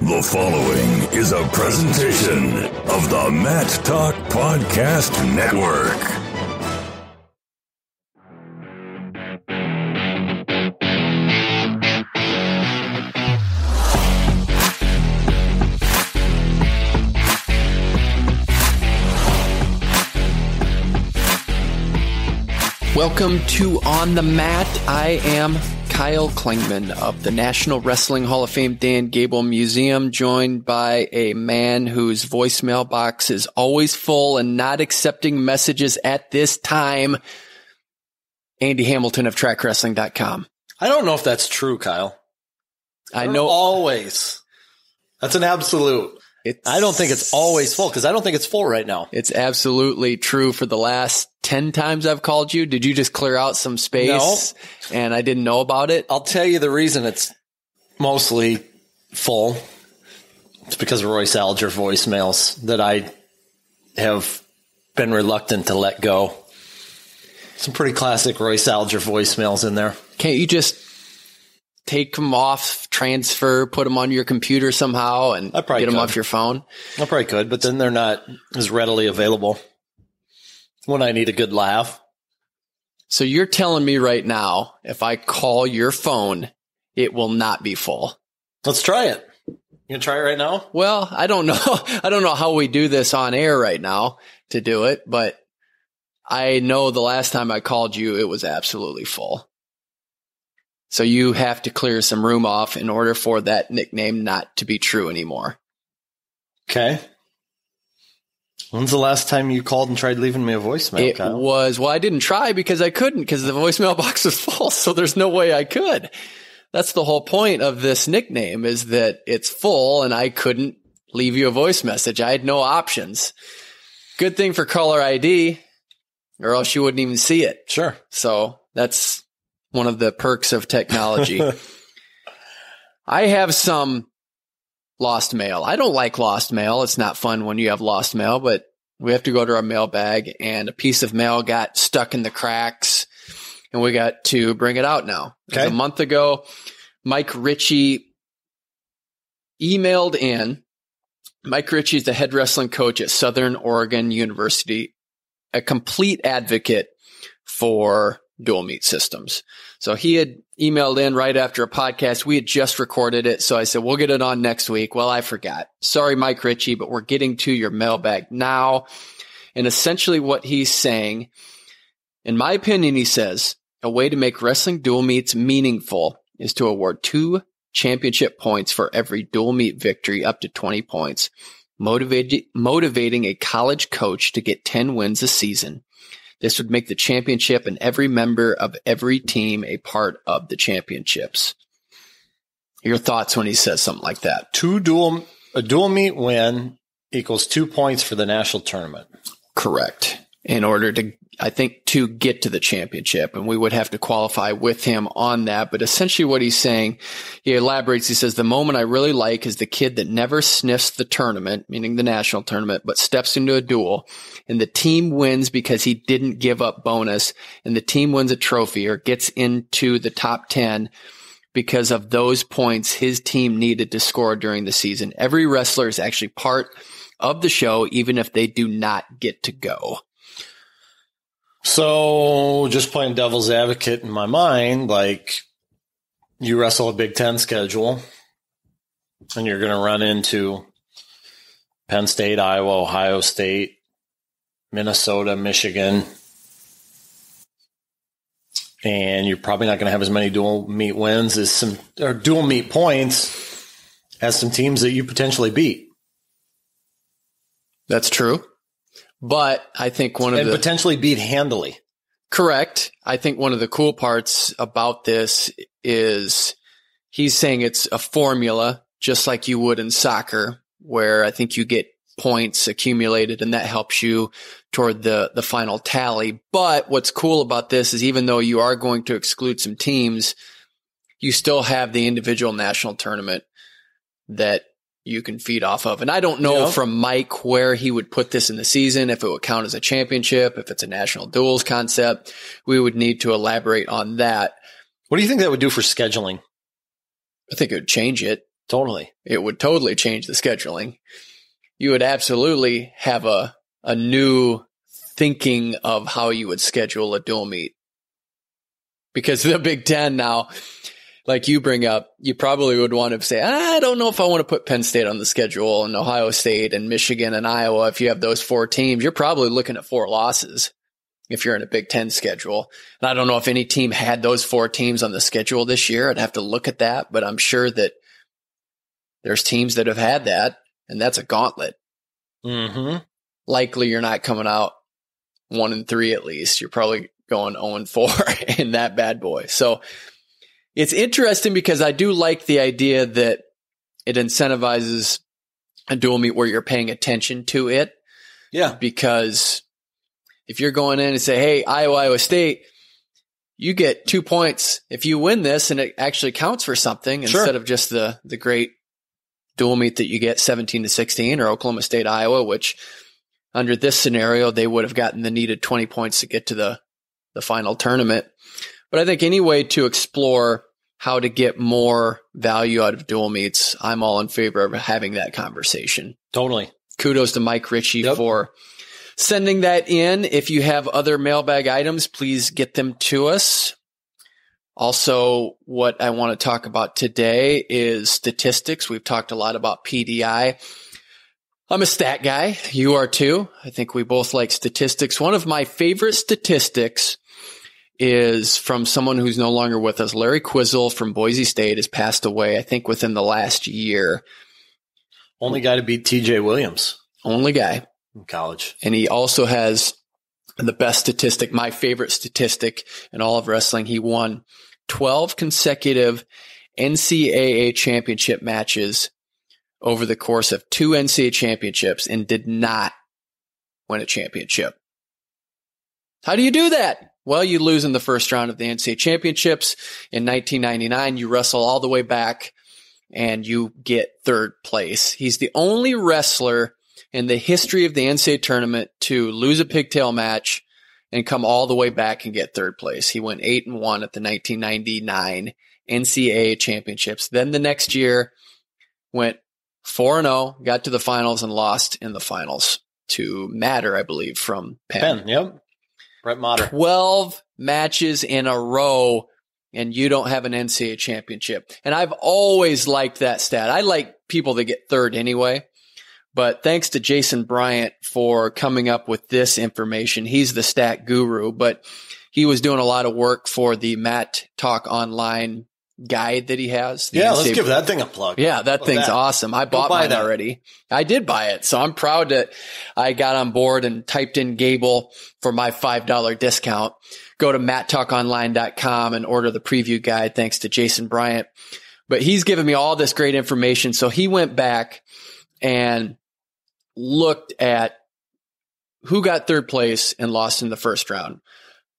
The following is a presentation of the Mat Talk Podcast Network. Welcome to On the Mat. I am Kyle Klingman of the National Wrestling Hall of Fame Dan Gable Museum, joined by a man whose voicemail box is always full and not accepting messages at this time, Andy Hamilton of Trackwrestling.com. I don't know if that's true, Kyle. I know always. That's an absolute. I don't think it's always full because I don't think it's full right now. It's absolutely true. For the last 10 times I've called you, did you just clear out some space and I didn't know about it? I'll tell you the reason it's mostly full. It's because of Royce Alger voicemails that I have been reluctant to let go. Some pretty classic Royce Alger voicemails in there. Can't you just take them off, transfer, put them on your computer somehow, and get them off your phone? I probably could, but then they're not as readily available when I need a good laugh. So you're telling me right now, if I call your phone, it will not be full? Let's try it. You gonna try it right now? Well, I don't know. I don't know how we do this on air right now to do it, but I know the last time I called you, it was absolutely full. So you have to clear some room off in order for that nickname not to be true anymore. Okay. When's the last time you called and tried leaving me a voicemail, Kyle? Well, I didn't try because I couldn't, because the voicemail box was full, so there's no way I could. That's the whole point of this nickname, is that it's full and I couldn't leave you a voice message. I had no options. Good thing for caller ID, or else you wouldn't even see it. Sure. So that's one of the perks of technology. I have some lost mail. I don't like lost mail. It's not fun when you have lost mail, but we have to go to our mailbag, and a piece of mail got stuck in the cracks, and we got to bring it out now. Okay. A month ago, Mike Ritchey emailed in. Mike Ritchey is the head wrestling coach at Southern Oregon University, a complete advocate for dual meet systems. So he had emailed in right after a podcast. We had just recorded it. So I said, we'll get it on next week. Well, I forgot. Sorry, Mike Ritchey, but we're getting to your mailbag now. And essentially what he's saying, in my opinion, he says, a way to make wrestling dual meets meaningful is to award 2 championship points for every dual meet victory, up to 20 points, motivating a college coach to get 10 wins a season. This would make the championship and every member of every team a part of the championships. Your thoughts when he says something like that? A dual meet win equals 2 points for the national tournament. Correct. In order to, I think, to get to the championship, and we would have to qualify with him on that. But essentially what he's saying, he elaborates, he says, the moment I really like is the kid that never sniffs the tournament, meaning the national tournament, but steps into a duel, and the team wins because he didn't give up bonus, and the team wins a trophy or gets into the top 10 because of those points his team needed to score during the season. Every wrestler is actually part of the show, even if they do not get to go. So just playing devil's advocate in my mind, like you wrestle a Big Ten schedule and you're going to run into Penn State, Iowa, Ohio State, Minnesota, Michigan, and you're probably not going to have as many dual meet wins as dual meet points as some teams that you potentially beat. That's true. But I think potentially beat handily. Correct. I think one of the cool parts about this is he's saying it's a formula, just like you would in soccer, where I think you get points accumulated and that helps you toward the final tally. But what's cool about this is even though you are going to exclude some teams, you still have the individual national tournament that you can feed off of. And I don't know from Mike where he would put this in the season, if it would count as a championship, if it's a national duels concept. We would need to elaborate on that. What do you think that would do for scheduling? I think it would change it. Totally. It would totally change the scheduling. You would absolutely have a new thinking of how you would schedule a dual meet. Because the Big Ten now, like you bring up, you probably would want to say, I don't know if I want to put Penn State on the schedule and Ohio State and Michigan and Iowa. If you have those 4 teams, you're probably looking at 4 losses if you're in a Big Ten schedule. And I don't know if any team had those 4 teams on the schedule this year. I'd have to look at that, but I'm sure that there's teams that have had that, and that's a gauntlet. Mm-hmm. Likely you're not coming out 1-3 at least. You're probably going 0-4 in that bad boy. So it's interesting because I do like the idea that it incentivizes a dual meet where you're paying attention to it. Yeah. Because if you're going in and say, hey, Iowa State, you get 2 points if you win this, and it actually counts for something instead of just the great dual meet that you get 17-16, or Oklahoma State, Iowa, which under this scenario, they would have gotten the needed 20 points to get to the final tournament. But I think any way to explore how to get more value out of dual meets, I'm all in favor of having that conversation. Totally. Kudos to Mike Ritchey for sending that in. If you have other mailbag items, please get them to us. Also, what I want to talk about today is statistics. We've talked a lot about PDI. I'm a stat guy. You are too. I think we both like statistics. One of my favorite statistics is from someone who's no longer with us. Larry Quisel from Boise State has passed away, I think, within the last year. Only guy to beat TJ Williams. Only guy. In college. And he also has the best statistic, my favorite statistic in all of wrestling. He won 12 consecutive NCAA championship matches over the course of 2 NCAA championships and did not win a championship. How do you do that? Well, you lose in the first round of the NCAA championships. In 1999, you wrestle all the way back and you get 3rd place. He's the only wrestler in the history of the NCAA tournament to lose a pigtail match and come all the way back and get 3rd place. He went 8-1 at the 1999 NCAA championships. Then the next year went 4-0, got to the finals and lost in the finals to Matter, I believe, from Penn. Yep. Brett Matter. 12 matches in a row, and you don't have an NCAA championship. And I've always liked that stat. I like people that get 3rd anyway. But thanks to Jason Bryant for coming up with this information. He's the stat guru, but he was doing a lot of work for the Matt Talk Online guide that he has. Let's give that thing a plug. Yeah, that thing's awesome. I bought mine already. I did buy it. So I'm proud that I got on board and typed in Gable for my $5 discount. Go to matttalkonline.com and order the preview guide. Thanks to Jason Bryant. But he's given me all this great information. So he went back and looked at who got 3rd place and lost in the first round.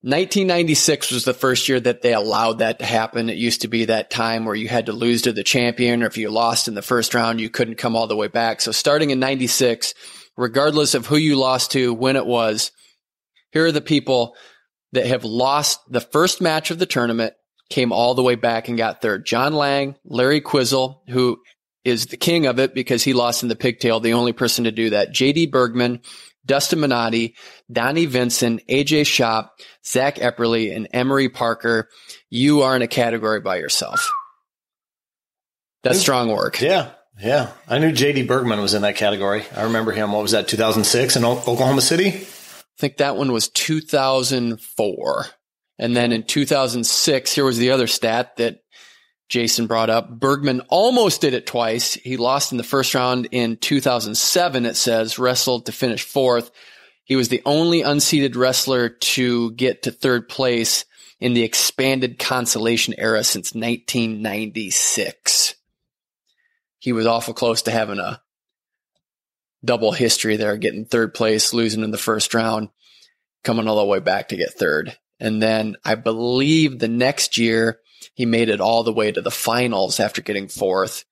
1996 was the first year that they allowed that to happen. It used to be that time where you had to lose to the champion, or if you lost in the first round, you couldn't come all the way back. So starting in 96, regardless of who you lost to, when it was, here are the people that have lost the first match of the tournament, came all the way back and got 3rd. John Lang, Larry Quisel, who is the king of it because he lost in the pigtail, the only person to do that. J.D. Bergman, Dustin Minotti, Donnie Vinson, AJ Schopp, Zach Epperly, and Emery Parker. You are in a category by yourself. That's strong work. Yeah. I knew J.D. Bergman was in that category. I remember him. What was that, 2006 in Oklahoma City? I think that one was 2004. And then in 2006, here was the other stat that Jason brought up. Bergman almost did it twice. He lost in the first round in 2007, it says, wrestled to finish 4th. He was the only unseeded wrestler to get to 3rd place in the expanded consolation era since 1996. He was awful close to having a double history there, getting 3rd place, losing in the first round, coming all the way back to get 3rd. And then I believe the next year, he made it all the way to the finals after getting 4th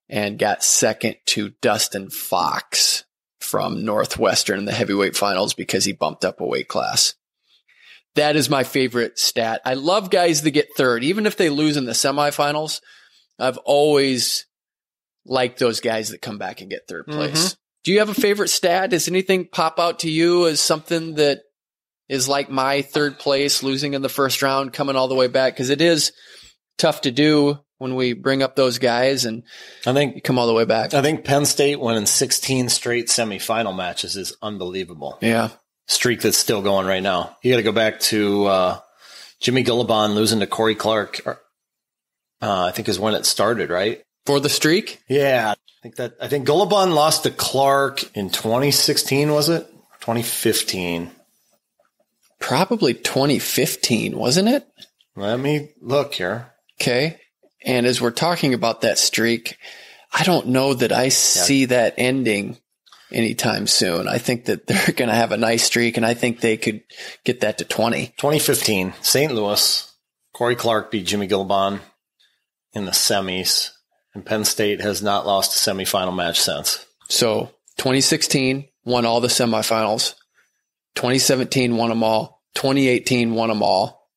and got 2nd to Dustin Fox from Northwestern in the heavyweight finals because he bumped up a weight class. That is my favorite stat. I love guys that get 3rd, even if they lose in the semifinals. I've always like those guys that come back and get third place. Do you have a favorite stat? Does anything pop out to you as something that is like my third place, losing in the first round, coming all the way back? Because it is tough to do when we bring up those guys and I think you come all the way back. I think Penn State winning 16 straight semifinal matches is unbelievable. Yeah. Streak that's still going right now. You got to go back to Jimmy Gillibon losing to Corey Clark. I think is when it started, right? For the streak? Yeah. I think Gillibon lost to Clark in 2016, was it? 2015. Probably 2015, wasn't it? Let me look here. Okay. And as we're talking about that streak, I don't know that I see that ending anytime soon. I think that they're going to have a nice streak, and I think they could get that to 20. 2015, St. Louis. Corey Clark beat Jimmy Gillibon in the semis, and Penn State has not lost a semifinal match since. So 2016 won all the semifinals. 2017 won them all. 2018 won them all.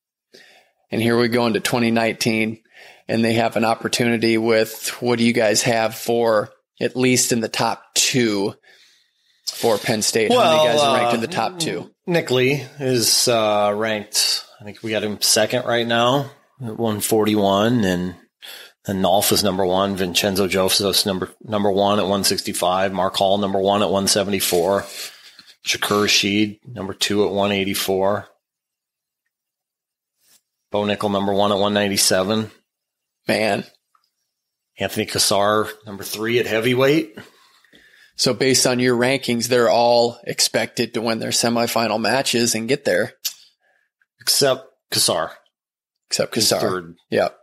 And here we go into 2019, and they have an opportunity with, what do you guys have for at least in the top two for Penn State? How many guys are ranked in the top two? Nick Lee is ranked, I think we got him second right now at 141, and Nolf is number one. Vincenzo Joseph's number one at 165. Mark Hall, number one at 174. Shakur Rashid, number two at 184. Bo Nickel, number one at 197. Man. Anthony Kasper, number three at heavyweight. So based on your rankings, they're all expected to win their semifinal matches and get there. Except Kasper. Except Kasper. Third. Yep.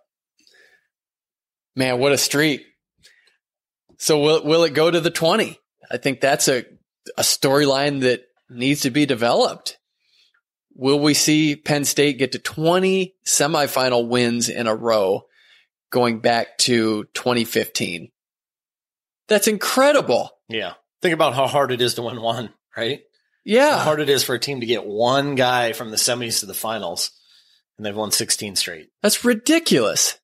Man, what a streak. So will it go to the 20? I think that's a storyline that needs to be developed. Will we see Penn State get to 20 semifinal wins in a row going back to 2015? That's incredible. Yeah. Think about how hard it is to win one, right? Yeah. How hard it is for a team to get one guy from the semis to the finals, and they've won 16 straight. That's ridiculous.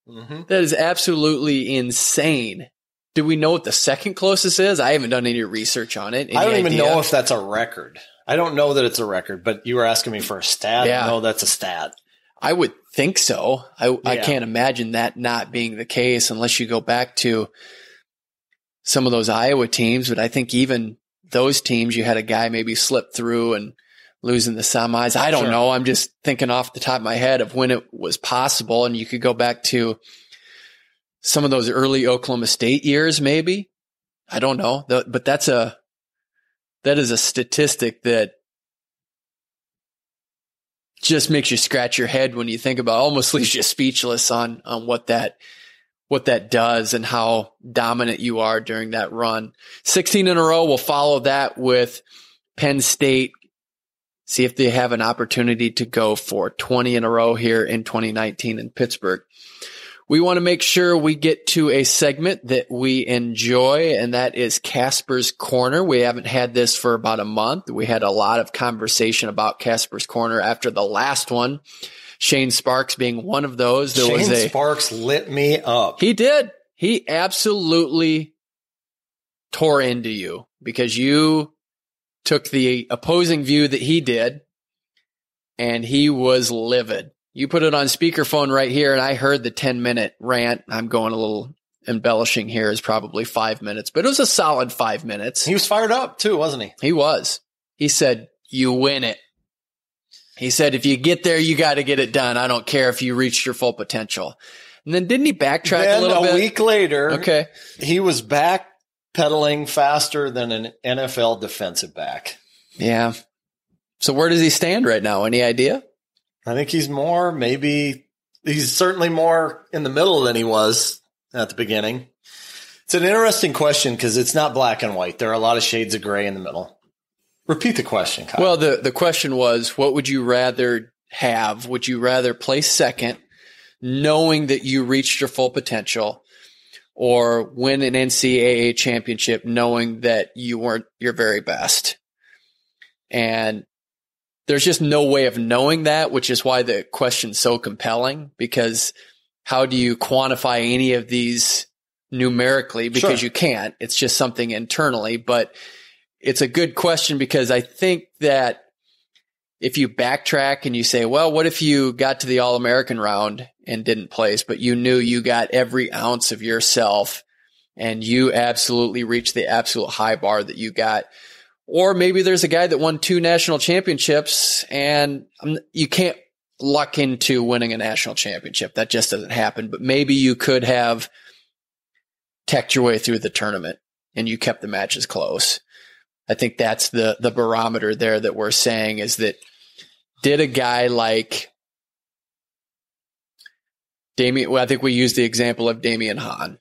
Mm-hmm. That is absolutely insane. Do we know what the second closest is? I haven't done any research on it. I don't even know if that's a record. I don't know that it's a record, but you were asking me for a stat. Yeah. No, that's a stat. I would think so. I can't imagine that not being the case unless you go back to some of those Iowa teams. But I think even those teams, you had a guy maybe slip through and losing the semis. I don't know. I'm just thinking off the top of my head of when it was possible. And you could go back to some of those early Oklahoma State years, maybe. I don't know. But that is a statistic that just makes you scratch your head when you think about, almost leaves you speechless on what that does and how dominant you are during that run. 16 in a row. We'll follow that with Penn State. See if they have an opportunity to go for 20 in a row here in 2019 in Pittsburgh. We want to make sure we get to a segment that we enjoy, and that is Kasper's Corner. We haven't had this for about a month. We had a lot of conversation about Kasper's Corner after the last one, Shane Sparks being one of those. Shane Sparks lit me up. He did. He absolutely tore into you because you took the opposing view that he did, and he was livid. You put it on speakerphone right here, and I heard the 10-minute rant. I'm going a little embellishing here, is probably 5 minutes, but it was a solid 5 minutes. He was fired up too, wasn't he? He was. He said, you win it. He said, if you get there, you got to get it done. I don't care if you reached your full potential. And then didn't he backtrack a little bit? A week later, okay, he was backpedaling faster than an NFL defensive back. Yeah. So where does he stand right now? Any idea? I think he's certainly more in the middle than he was at the beginning. It's an interesting question because it's not black and white. There are a lot of shades of gray in the middle. Repeat the question, Kyle. Well, the question was, what would you rather have? Would you rather place second, knowing that you reached your full potential, or win an NCAA championship knowing that you weren't your very best? And there's just no way of knowing that, which is why the question's so compelling, because how do you quantify any of these numerically because you can't. It's just something internally, but it's a good question because I think that if you backtrack and you say, well, what if you got to the All-American round and didn't place, but you knew you got every ounce of yourself and you absolutely reached the absolute high bar that you got? Or maybe there's a guy that won 2 national championships and you can't luck into winning a national championship. That just doesn't happen. But maybe you could have teched your way through the tournament and you kept the matches close. I think that's the barometer there that we're saying is that did a guy like Damian, well, I think we used the example of Damian Hahn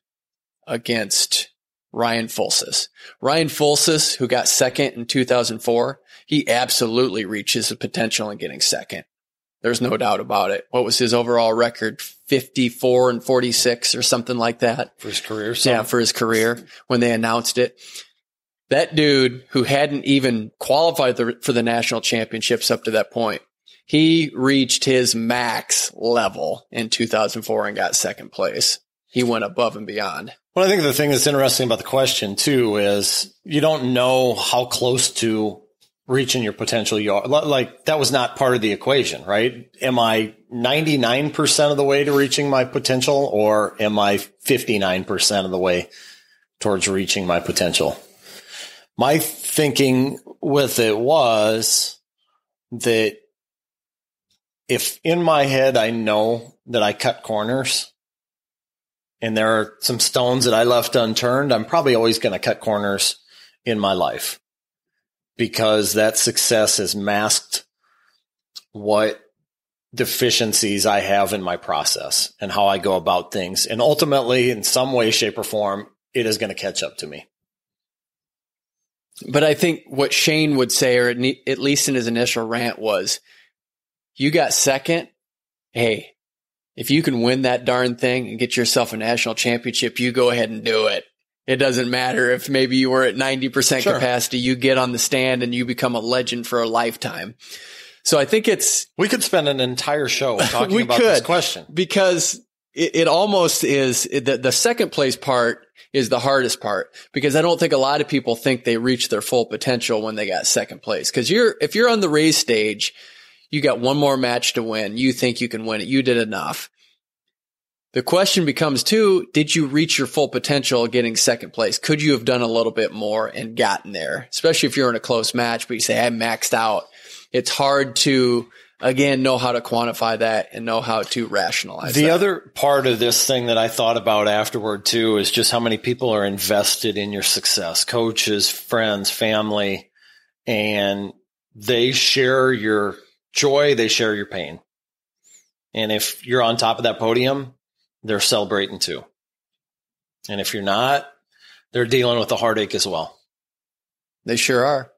against Ryan Fulsis. Ryan Fulsis, who got second in 2004, he absolutely reaches the potential in getting second. There's no doubt about it. What was his overall record? 54-46 or something like that. For his career? Yeah, for his career when they announced it. That dude who hadn't even qualified for the national championships up to that point, he reached his max level in 2004 and got second place. He went above and beyond. Well, I think the thing that's interesting about the question too is you don't know how close to reaching your potential you are. Like that was not part of the equation, right? Am I 99% of the way to reaching my potential or am I 59% of the way towards reaching my potential? My thinking with it was that if in my head I know that I cut corners and there are some stones that I left unturned, I'm probably always going to cut corners in my life because that success has masked what deficiencies I have in my process and how I go about things. And ultimately, in some way, shape, or form, it is going to catch up to me. But I think what Shane would say, or at least in his initial rant, was you got second. Hey, if you can win that darn thing and get yourself a national championship, you go ahead and do it. It doesn't matter if maybe you were at 90% capacity, you get on the stand and you become a legend for a lifetime. So I think we could spend an entire show talking about this question because it almost is the second place part is the hardest part because I don't think a lot of people think they reach their full potential when they got second place. Cause if you're on the race stage, you got one more match to win. You think you can win it. You did enough. The question becomes too, did you reach your full potential getting second place? Could you have done a little bit more and gotten there? Especially if you're in a close match, but you say, I maxed out. It's hard to, again, know how to quantify that and know how to rationalize that. The other part of this thing that I thought about afterward too is just how many people are invested in your success. Coaches, friends, family, and they share your joy, they share your pain. And if you're on top of that podium, they're celebrating too. And if you're not, they're dealing with the heartache as well. They sure are.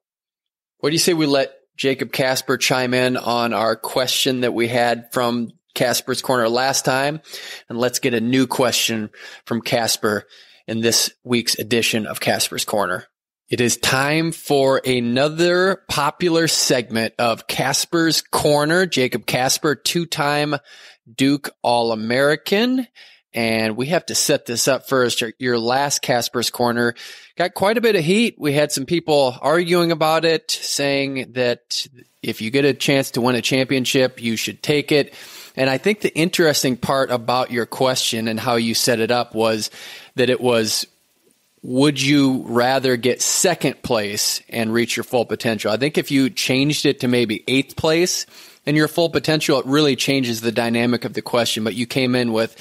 What do you say we let Jacob Kasper chime in on our question that we had from Kasper's Corner last time? And let's get a new question from Kasper in this week's edition of Kasper's Corner. It is time for another popular segment of Kasper's Corner. Jacob Kasper, 2-time Duke All-American. And we have to set this up first. Your last Kasper's Corner got quite a bit of heat. We had some people arguing about it, saying that if you get a chance to win a championship, you should take it. And I think the interesting part about your question and how you set it up was that it was, would you rather get second place and reach your full potential? I think if you changed it to maybe 8th place and your full potential, it really changes the dynamic of the question. But you came in with,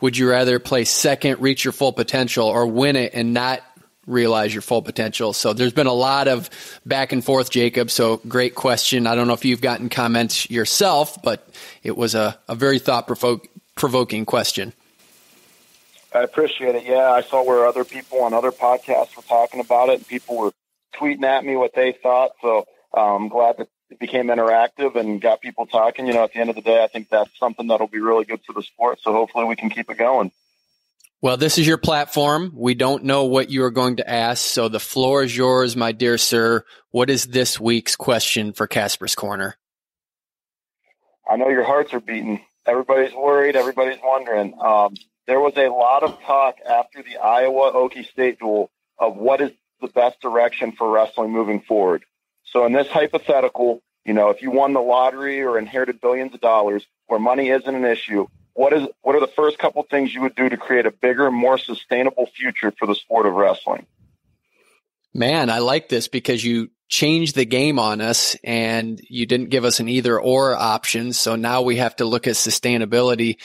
would you rather place second, reach your full potential, or win it and not realize your full potential? So there's been a lot of back and forth, Jacob. So great question. I don't know if you've gotten comments yourself, but it was a very thought-provoking question. I appreciate it. Yeah, I saw where other people on other podcasts were talking about it, and people were tweeting at me what they thought. So I'm glad that it became interactive and got people talking. You know, at the end of the day, I think that's something that'll be really good for the sport. So hopefully we can keep it going. Well, this is your platform. We don't know what you are going to ask, so the floor is yours, my dear sir. What is this week's question for Kasper's Corner? I know your hearts are beating. Everybody's worried. Everybody's wondering. there was a lot of talk after the Iowa-Okie State duel of what is the best direction for wrestling moving forward. So in this hypothetical, if you won the lottery or inherited billions of dollars where money isn't an issue, what are the first couple things you would do to create a bigger, more sustainable future for the sport of wrestling? Man, I like this because you changed the game on us and you didn't give us an either or option. So now we have to look at sustainability.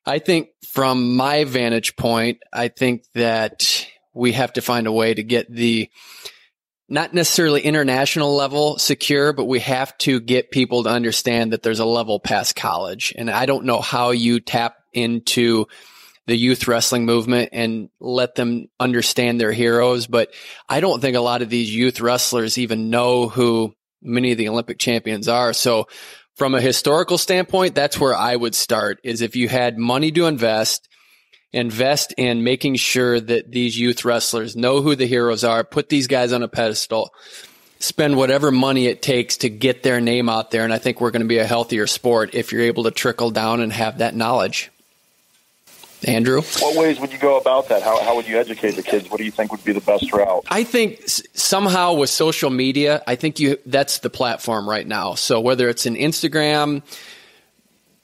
I think from my vantage point, I think that we have to find a way to get the not necessarily international level secure, but we have to get people to understand that there's a level past college. And I don't know how you tap into the youth wrestling movement and let them understand their heroes. But I don't think a lot of these youth wrestlers even know who many of the Olympic champions are. So from a historical standpoint, that's where I would start, is if you had money to invest in making sure that these youth wrestlers know who the heroes are, put these guys on a pedestal, spend whatever money it takes to get their name out there. And I think we're going to be a healthier sport if you're able to trickle down and have that knowledge. Andrew? What ways would you go about that? How would you educate the kids? What do you think would be the best route? I think somehow with social media, I think that's the platform right now. So whether it's an Instagram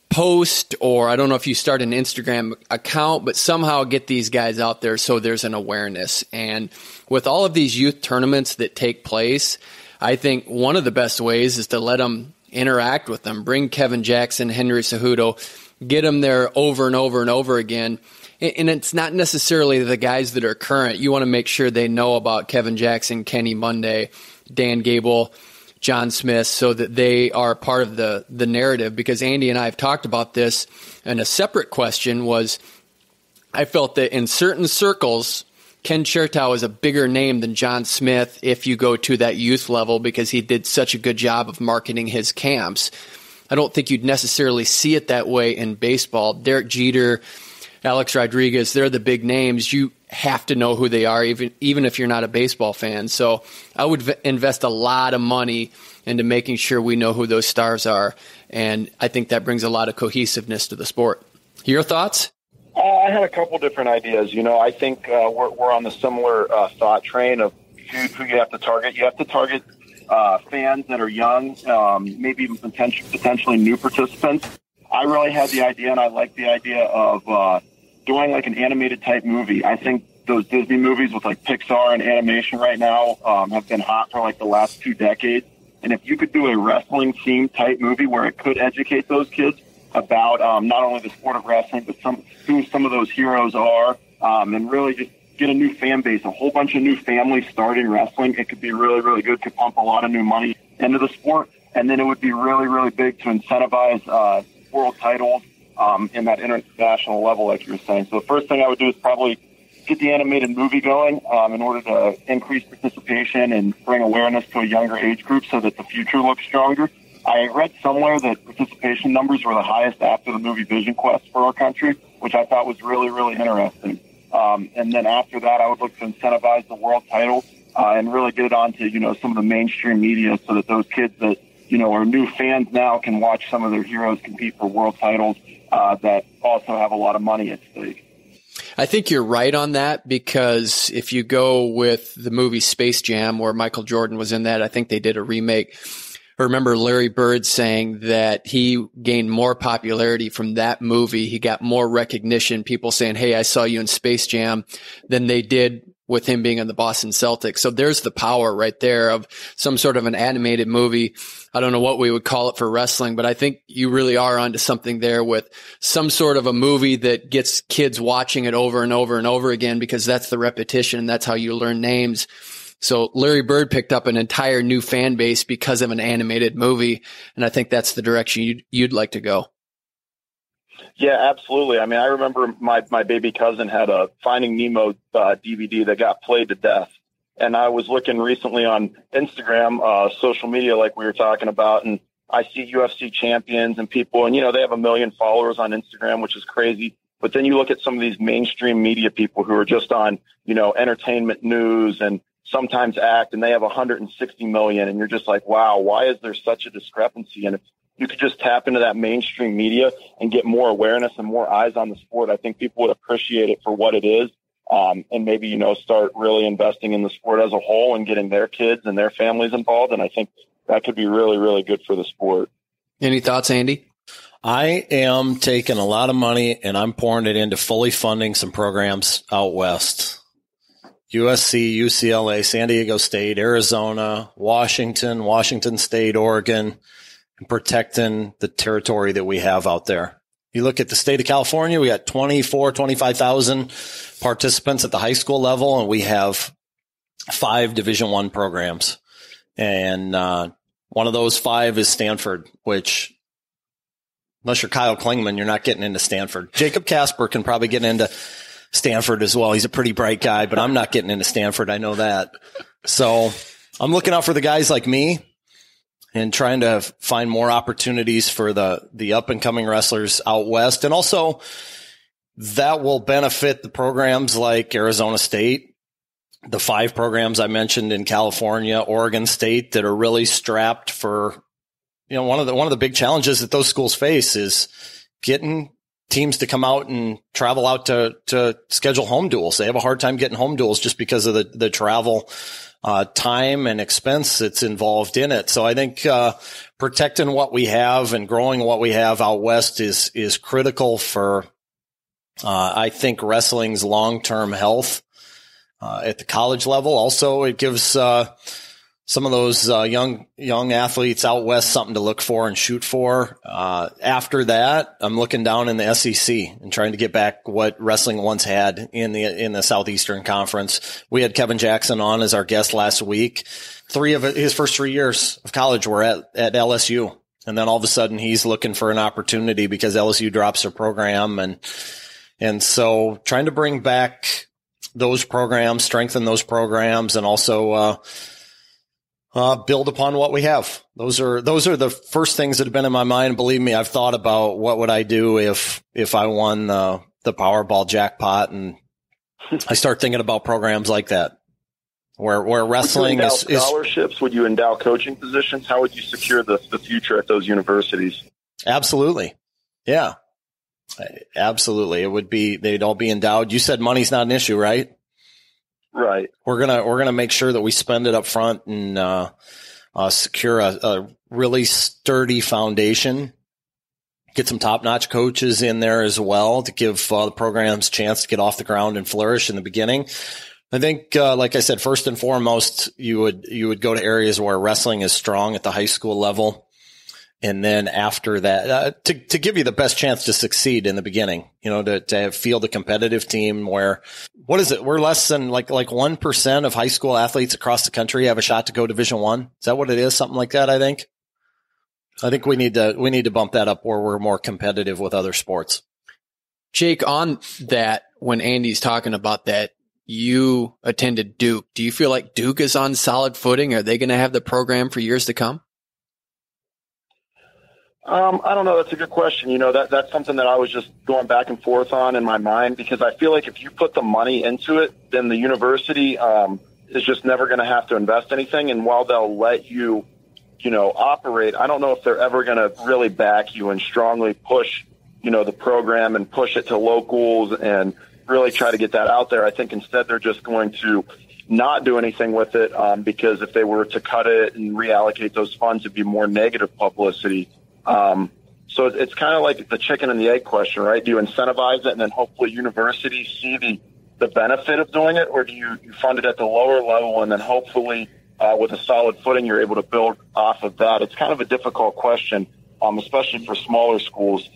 post, or I don't know if you start an Instagram account, but somehow get these guys out there so there's an awareness. And with all of these youth tournaments that take place, I think one of the best ways is to let them interact with them. Bring Kevin Jackson, Henry Cejudo, get them there over and over and over again. And it's not necessarily the guys that are current. You want to make sure they know about Kevin Jackson, Kenny Monday, Dan Gable, John Smith, so that they are part of the narrative. Because Andy and I have talked about this, and a separate question was, I felt that in certain circles, Ken Chertow is a bigger name than John Smith if you go to that youth level, because he did such a good job of marketing his camps. I don't think you'd necessarily see it that way in baseball. Derek Jeter, Alex Rodriguez, they're the big names. You have to know who they are, even if you're not a baseball fan. So I would invest a lot of money into making sure we know who those stars are. And I think that brings a lot of cohesiveness to the sport. Your thoughts? I had a couple different ideas. I think we're on the similar thought train of who you have to target. You have to target fans that are young, maybe even potentially new participants. I really had the idea, and I like the idea of doing like an animated type movie. I think those Disney movies with like Pixar and animation right now have been hot for like the last 2 decades. And if you could do a wrestling themed type movie where it could educate those kids about not only the sport of wrestling, but who some of those heroes are, and really just get a new fan base, a whole bunch of new families starting wrestling, it could be really, really good, could pump a lot of new money into the sport. And then it would be really, really big to incentivize world titles in that international level, like you were saying. So the first thing I would do is probably get the animated movie going in order to increase participation and bring awareness to a younger age group so that the future looks stronger. I read somewhere that participation numbers were the highest after the movie Vision Quest for our country, which I thought was really, really interesting. And then after that, I would look to incentivize the world title and really get it onto, some of the mainstream media so that those kids that, are new fans now can watch some of their heroes compete for world titles that also have a lot of money at stake. I think you're right on that, because if you go with the movie Space Jam, where Michael Jordan was in that, I think they did a remake. I remember Larry Bird saying that he gained more popularity from that movie. He got more recognition, people saying, hey, I saw you in Space Jam, than they did with him being in the Boston Celtics. So there's the power right there of some sort of an animated movie. I don't know what we would call it for wrestling, but I think you really are onto something there with some sort of a movie that gets kids watching it over and over and over again, because that's the repetition. That's how you learn names. So Larry Bird picked up an entire new fan base because of an animated movie. And I think that's the direction you'd like to go. Yeah, absolutely. I mean, I remember my baby cousin had a Finding Nemo DVD that got played to death. And I was looking recently on Instagram, social media, like we were talking about, and I see UFC champions and people, and, they have 1 million followers on Instagram, which is crazy. But then you look at some of these mainstream media people who are just on, entertainment news and sometimes act, and they have 160 million. And you're just like, wow, why is there such a discrepancy? And you could just tap into that mainstream media and get more awareness and more eyes on the sport, I think people would appreciate it for what it is. And maybe, you know, start really investing in the sport as a whole and getting their kids and their families involved. And I think that could be really, really good for the sport. Any thoughts, Andy? I am taking a lot of money and I'm pouring it into fully funding some programs out west. USC, UCLA, San Diego State, Arizona, Washington State, Oregon, and protecting the territory that we have out there. You look at the state of California, we got 25,000 participants at the high school level, and we have 5 Division I programs. And one of those 5 is Stanford, which, unless you're Kyle Klingman, you're not getting into Stanford. Jacob Kasper can probably get into Stanford as well. He's a pretty bright guy, but I'm not getting into Stanford. I know that. So I'm looking out for the guys like me and trying to find more opportunities for the up and coming wrestlers out west. And also that will benefit the programs like Arizona State, the 5 programs I mentioned in California, Oregon State, that are really strapped for, you know, one of the big challenges that those schools face is getting teams to come out and travel out to schedule home duels. They have a hard time getting home duels just because of the travel time and expense that's involved in it. So I think protecting what we have and growing what we have out west is critical for I think wrestling's long-term health at the college level. Also, it gives some of those young athletes out west something to look for and shoot for. After that, I'm looking down in the SEC and trying to get back what wrestling once had in the Southeastern Conference. We had Kevin Jackson on as our guest last week. 3 of his first 3 years of college were at LSU. And then all of a sudden he's looking for an opportunity because LSU drops their program. And so trying to bring back those programs, strengthen those programs, and also, build upon what we have. Those are the first things that have been in my mind. Believe me, I've thought about what would I do if I won the Powerball jackpot, and I start thinking about programs like that where wrestling is scholarships. Would you endow coaching positions? How would you secure the future at those universities? Absolutely. Yeah, absolutely. It would be, they'd all be endowed. You said money's not an issue, right? Right. We're gonna make sure that we spend it up front and secure a really sturdy foundation. Get some top-notch coaches in there as well to give the programs a chance to get off the ground and flourish in the beginning. I think, like I said, first and foremost, you would go to areas where wrestling is strong at the high school level. And then after that, to give you the best chance to succeed in the beginning, you know, to field a competitive team where, what is it? We're less than like 1% of high school athletes across the country have a shot to go Division I. Is that what it is? Something like that, I think. I think we need to bump that up where we're more competitive with other sports. Jake, on that, when Andy's talking about that, you attended Duke. Do you feel like Duke is on solid footing? Are they going to have the program for years to come? I don't know. That's a good question. You know, that's something that I was just going back and forth on in my mind, because I feel like if you put the money into it, then the university is just never going to have to invest anything. And while they'll let you, you know, operate, I don't know if they're ever going to really back you and strongly push, you know, the program and push it to locals and really try to get that out there. I think instead they're just going to not do anything with it because if they were to cut it and reallocate those funds, it'd be more negative publicity. So it's kind of like the chicken and the egg question, right? Do you incentivize it and then hopefully universities see the benefit of doing it, or do you fund it at the lower level and then hopefully with a solid footing you're able to build off of that? It's kind of a difficult question, especially for smaller schools.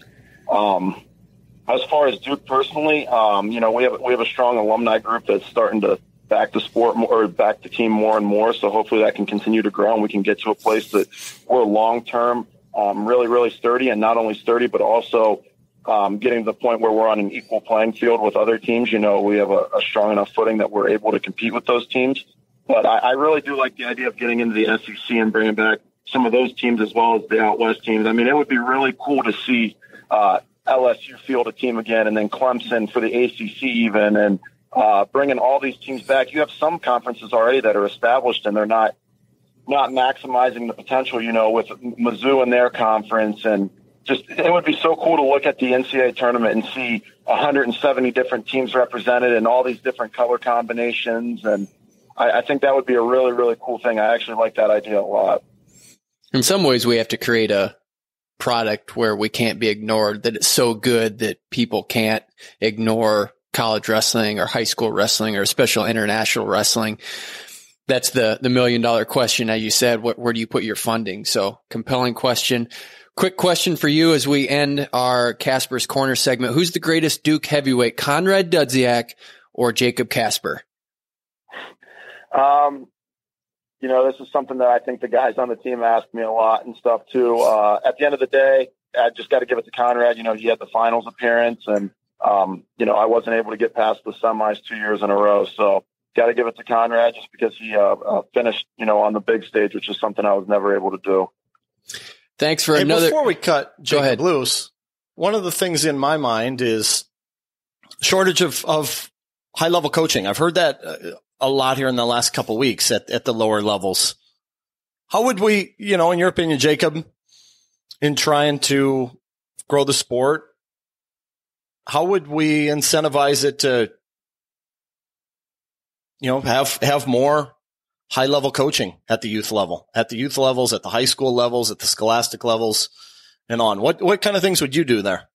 As far as Duke personally, you know, we have a strong alumni group that's starting to back the sport more, or back the team more and more. So hopefully that can continue to grow and we can get to a place that we're long-term, really, really sturdy, and not only sturdy, but also getting to the point where we're on an equal playing field with other teams. You know, we have a strong enough footing that we're able to compete with those teams. But I really do like the idea of getting into the SEC and bringing back some of those teams as well as the out west teams. I mean, it would be really cool to see LSU field a team again, and then Clemson for the ACC even, and bringing all these teams back. You have some conferences already that are established, and they're not not maximizing the potential, with Mizzou in their conference. And just, it would be so cool to look at the NCAA tournament and see 170 different teams represented and all these different color combinations. And I think that would be a really, really cool thing. I actually like that idea a lot. In some ways, we have to create a product where we can't be ignored, that it's so good that people can't ignore college wrestling or high school wrestling or special international wrestling. That's the $1 million question, as you said. Where do you put your funding? So, compelling question. Quick question for you as we end our Kasper's Corner segment. Who's the greatest Duke heavyweight, Konrad Dudziak or Jacob Kasper? This is something that I think the guys on the team ask me a lot and stuff too. At the end of the day, I just got to give it to Konrad. He had the finals appearance and, I wasn't able to get past the semis 2 years in a row. So got to give it to Konrad just because he finished, on the big stage, which is something I was never able to do. Thanks for another. Before we cut Jacob loose, one of the things in my mind is shortage of high level coaching. I've heard that a lot here in the last couple of weeks at the lower levels. How would we, in your opinion, Jacob, in trying to grow the sport, how would we incentivize it to, have more high level coaching at the youth level, at the high school levels, at the scholastic levels and on? What kind of things would you do there?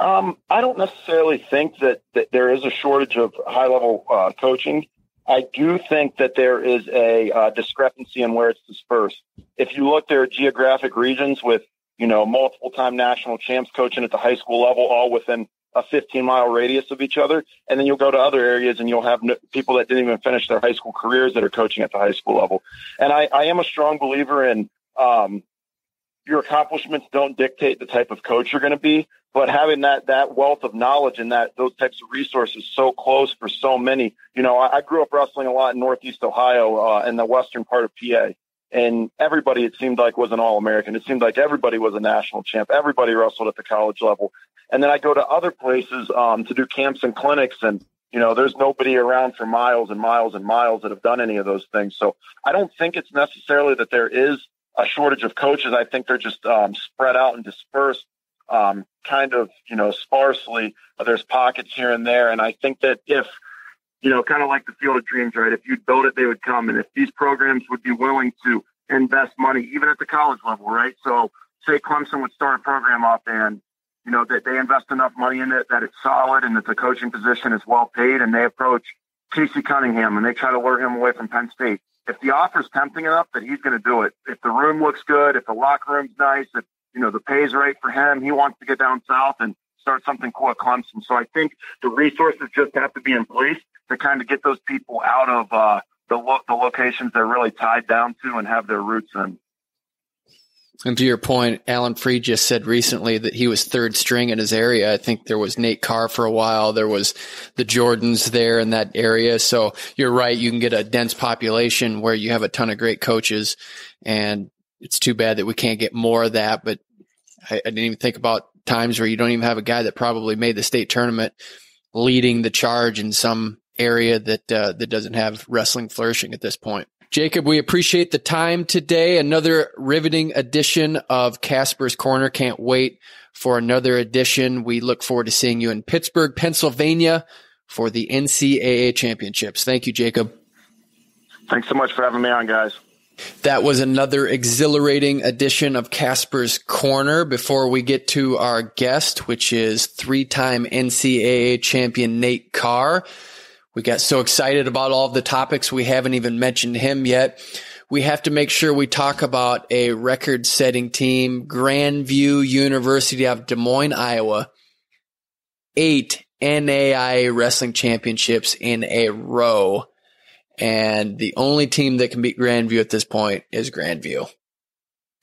I don't necessarily think that there is a shortage of high-level coaching. I do think that there is a discrepancy in where it's dispersed. If you look, there are geographic regions with, multiple-time national champs coaching at the high school level, all within a 15-mile radius of each other. And then you'll go to other areas and you'll have people that didn't even finish their high school careers that are coaching at the high school level. And I am a strong believer in your accomplishments don't dictate the type of coach you're going to be. But having that wealth of knowledge and those types of resources so close for so many, I grew up wrestling a lot in Northeast Ohio, in the western part of PA, and everybody, it seemed like, was an All-American. It seemed like everybody was a national champ. Everybody wrestled at the college level. And then I go to other places, to do camps and clinics, and, there's nobody around for miles and miles and miles that have done any of those things. So I don't think it's necessarily that there is a shortage of coaches. I think they're just, spread out and dispersed. Kind of, sparsely. There's pockets here and there. And I think that if, kind of like the Field of Dreams, right? If you'd build it, they would come. And if these programs would be willing to invest money, even at the college level, right? So say Clemson would start a program up and, that they invest enough money in it, that it's solid and that the coaching position is well paid, and they approach Casey Cunningham and they try to lure him away from Penn State. If the offer's tempting enough, that he's going to do it. If the room looks good, if the locker room's nice, if, the pay's right for him, he wants to get down south and start something cool at Clemson. So I think the resources just have to be in place to kind of get those people out of the locations they're really tied down to and have their roots in. And to your point, Alan Freed just said recently that he was third string in his area. I think there was Nate Carr for a while. There was the Jordans there in that area. So you're right. You can get a dense population where you have a ton of great coaches, and it's too bad that we can't get more of that. But I didn't even think about times where you don't even have a guy that probably made the state tournament leading the charge in some area that doesn't have wrestling flourishing at this point. Jacob, we appreciate the time today. Another riveting edition of Kasper's Corner. Can't wait for another edition. We look forward to seeing you in Pittsburgh, Pennsylvania for the NCAA championships. Thank you, Jacob. Thanks so much for having me on, guys. That was another exhilarating edition of Kasper's Corner. Before we get to our guest, which is three-time NCAA champion Nate Carr, we got so excited about all of the topics, we haven't even mentioned him yet. We have to make sure we talk about a record-setting team, Grandview University of Des Moines, Iowa. 8 NAIA wrestling championships in a row. And the only team that can beat Grandview at this point is Grandview.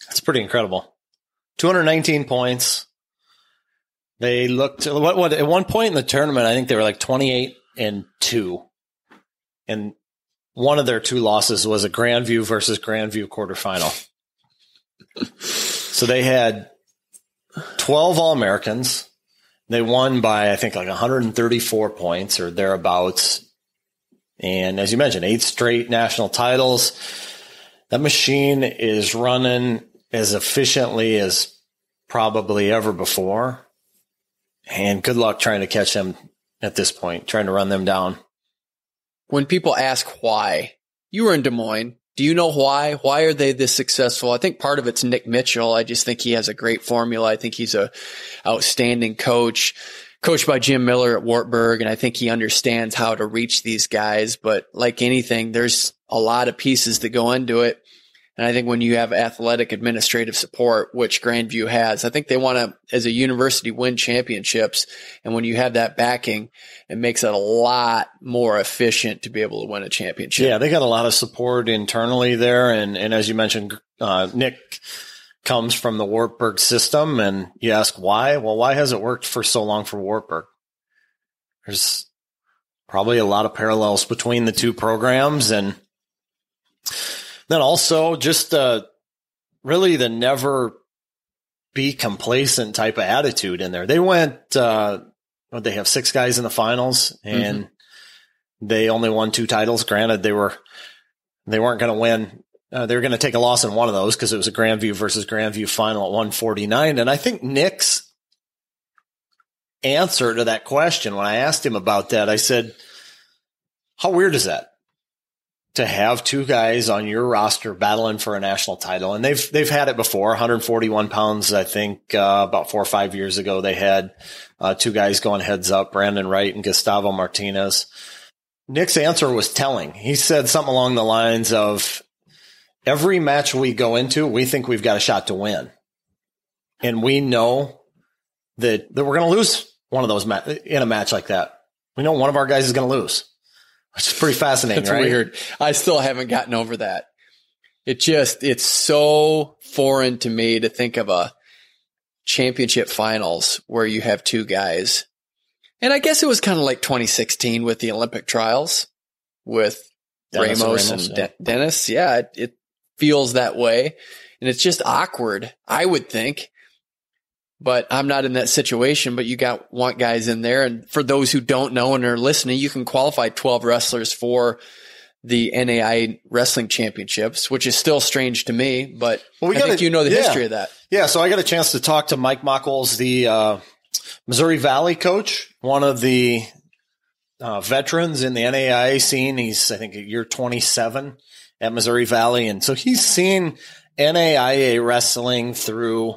That's pretty incredible. 219 points. They looked what at one point in the tournament, I think they were like 28-2. And one of their two losses was a Grandview versus Grandview quarterfinal. So they had 12 All-Americans. They won by, I think, like 134 points or thereabouts. And as you mentioned, 8 straight national titles. That machine is running as efficiently as probably ever before. And good luck trying to catch them at this point, trying to run them down. When people ask why, you were in Des Moines. Do you know why? Why are they this successful? I think part of it's Nick Mitchell. I just think he has a great formula. I think he's a outstanding coached by Jim Miller at Wartburg, and I think he understands how to reach these guys. But like anything, there's a lot of pieces that go into it. And I think when you have athletic administrative support, which Grandview has, I think they want to, as a university, win championships. And when you have that backing, it makes it a lot more efficient to be able to win a championship. Yeah, they got a lot of support internally there. And as you mentioned, Nick comes from the Wartburg system. And you ask why? Well, why has it worked for so long for Wartburg? There's probably a lot of parallels between the two programs. And then also just really the never be complacent type of attitude in there. They went, they have 6 guys in the finals, and they only won 2 titles. Granted, they weren't going to win. They were going to take a loss in one of those because it was a Grandview versus Grandview final at 149. And I think Nick's answer to that question, when I asked him about that, I said, how weird is that? To have 2 guys on your roster battling for a national title. And they've had it before, 141 pounds. I think, about 4 or 5 years ago, they had, 2 guys going heads up, Brandon Wright and Gustavo Martinez. Nick's answer was telling. He said something along the lines of, every match we go into, we think we've got a shot to win. And we know that we're going to lose one of those in a match like that. We know one of our guys is going to lose. Which is pretty fascinating, That's right? Weird. I still haven't gotten over that. It's so foreign to me to think of a championship finals where you have 2 guys. And I guess it was kind of like 2016 with the Olympic trials with Ramos and Dennis. Yeah, it feels that way. And it's just awkward, I would think. But I'm not in that situation, but you want guys in there. And for those who don't know and are listening, you can qualify 12 wrestlers for the NAI wrestling championships, which is still strange to me, but I think you know the history of that. Yeah. So I got a chance to talk to Mike Mockles, the Missouri Valley coach, one of the veterans in the NAIA scene. He's, I think, year 27 at Missouri Valley. And so he's seen NAIA wrestling through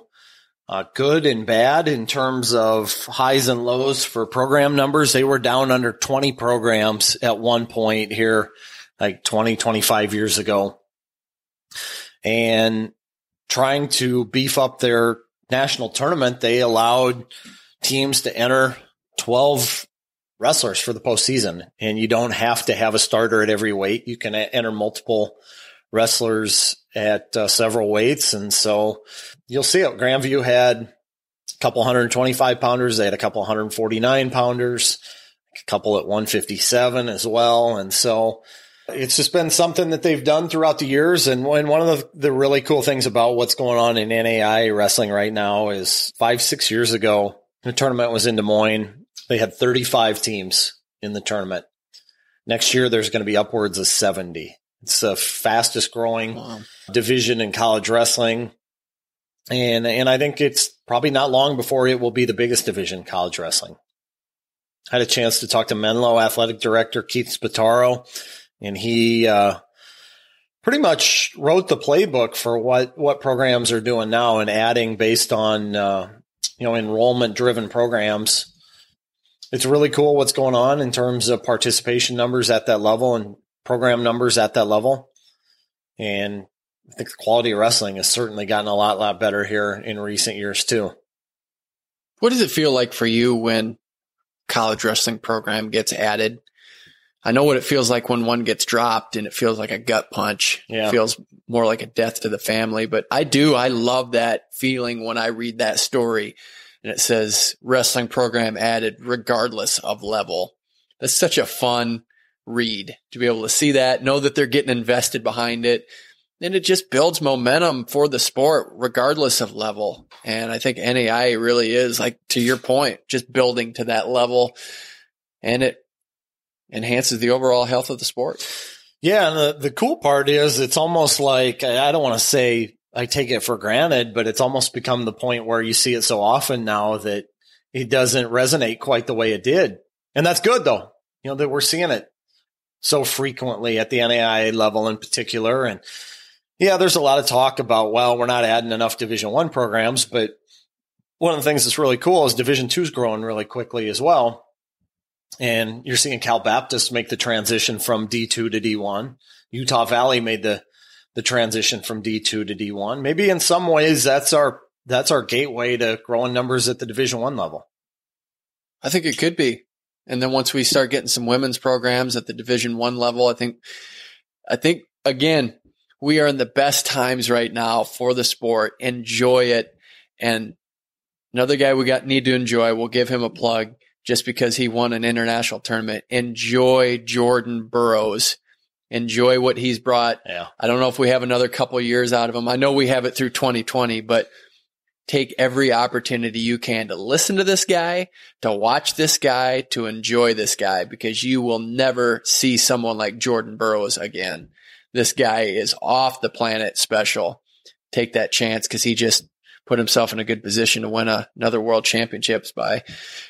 good and bad in terms of highs and lows for program numbers. They were down under 20 programs at one point here, like 20, 25 years ago, and trying to beef up their national tournament. They allowed teams to enter 12 wrestlers for the postseason, and you don't have to have a starter at every weight. You can enter multiple wrestlers at several weights. And so you'll see it. Grandview had a couple 125 pounders. They had a couple 149 pounders, a couple at 157 as well. And so it's just been something that they've done throughout the years. And one of the really cool things about what's going on in NAI wrestling right now is 5-6 years ago, the tournament was in Des Moines. They had 35 teams in the tournament. Next year, there's going to be upwards of 70. It's the fastest growing division in college wrestling. And I think it's probably not long before it will be the biggest division in college wrestling. I had a chance to talk to Menlo athletic director Keith Spataro, and he pretty much wrote the playbook for what programs are doing now and adding based on enrollment driven programs. It's really cool what's going on in terms of participation numbers at that level and program numbers at that level. And I think the quality of wrestling has certainly gotten a lot better here in recent years too. What does it feel like for you when college wrestling program gets added? I know what it feels like when one gets dropped, and it feels like a gut punch. Yeah. It feels more like a death to the family, but I love that feeling when I read that story and it says wrestling program added regardless of level. That's such a fun read to be able to see that, know that they're getting invested behind it. And it just builds momentum for the sport regardless of level. And I think NAI really is, like, to your point, just building to that level. And enhances the overall health of the sport. Yeah, and the cool part is it's almost like, I don't want to say I take it for granted, but it's almost become the point where you see it so often now that it doesn't resonate quite the way it did. And that's good, though, that we're seeing it so frequently at the NAIA level in particular. And yeah, there's a lot of talk about, well, we're not adding enough Division I programs, but one of the things that's really cool is Division II is growing really quickly as well. And you're seeing Cal Baptist make the transition from D2 to D1. Utah Valley made the transition from D2 to D1. Maybe in some ways that's our gateway to growing numbers at the Division I level. I think it could be. And then once we start getting some women's programs at the Division I level, I think again, we are in the best times right now for the sport. Enjoy it. And another guy need to enjoy, we'll give him a plug just because he won an international tournament. Enjoy Jordan Burroughs. Enjoy what he's brought. Yeah. I don't know if we have another couple of years out of him. I know we have it through 2020, but take every opportunity you can to listen to this guy, to watch this guy, to enjoy this guy, because you will never see someone like Jordan Burroughs again. This guy is off the planet special. Take that chance because he just put himself in a good position to win another world championships by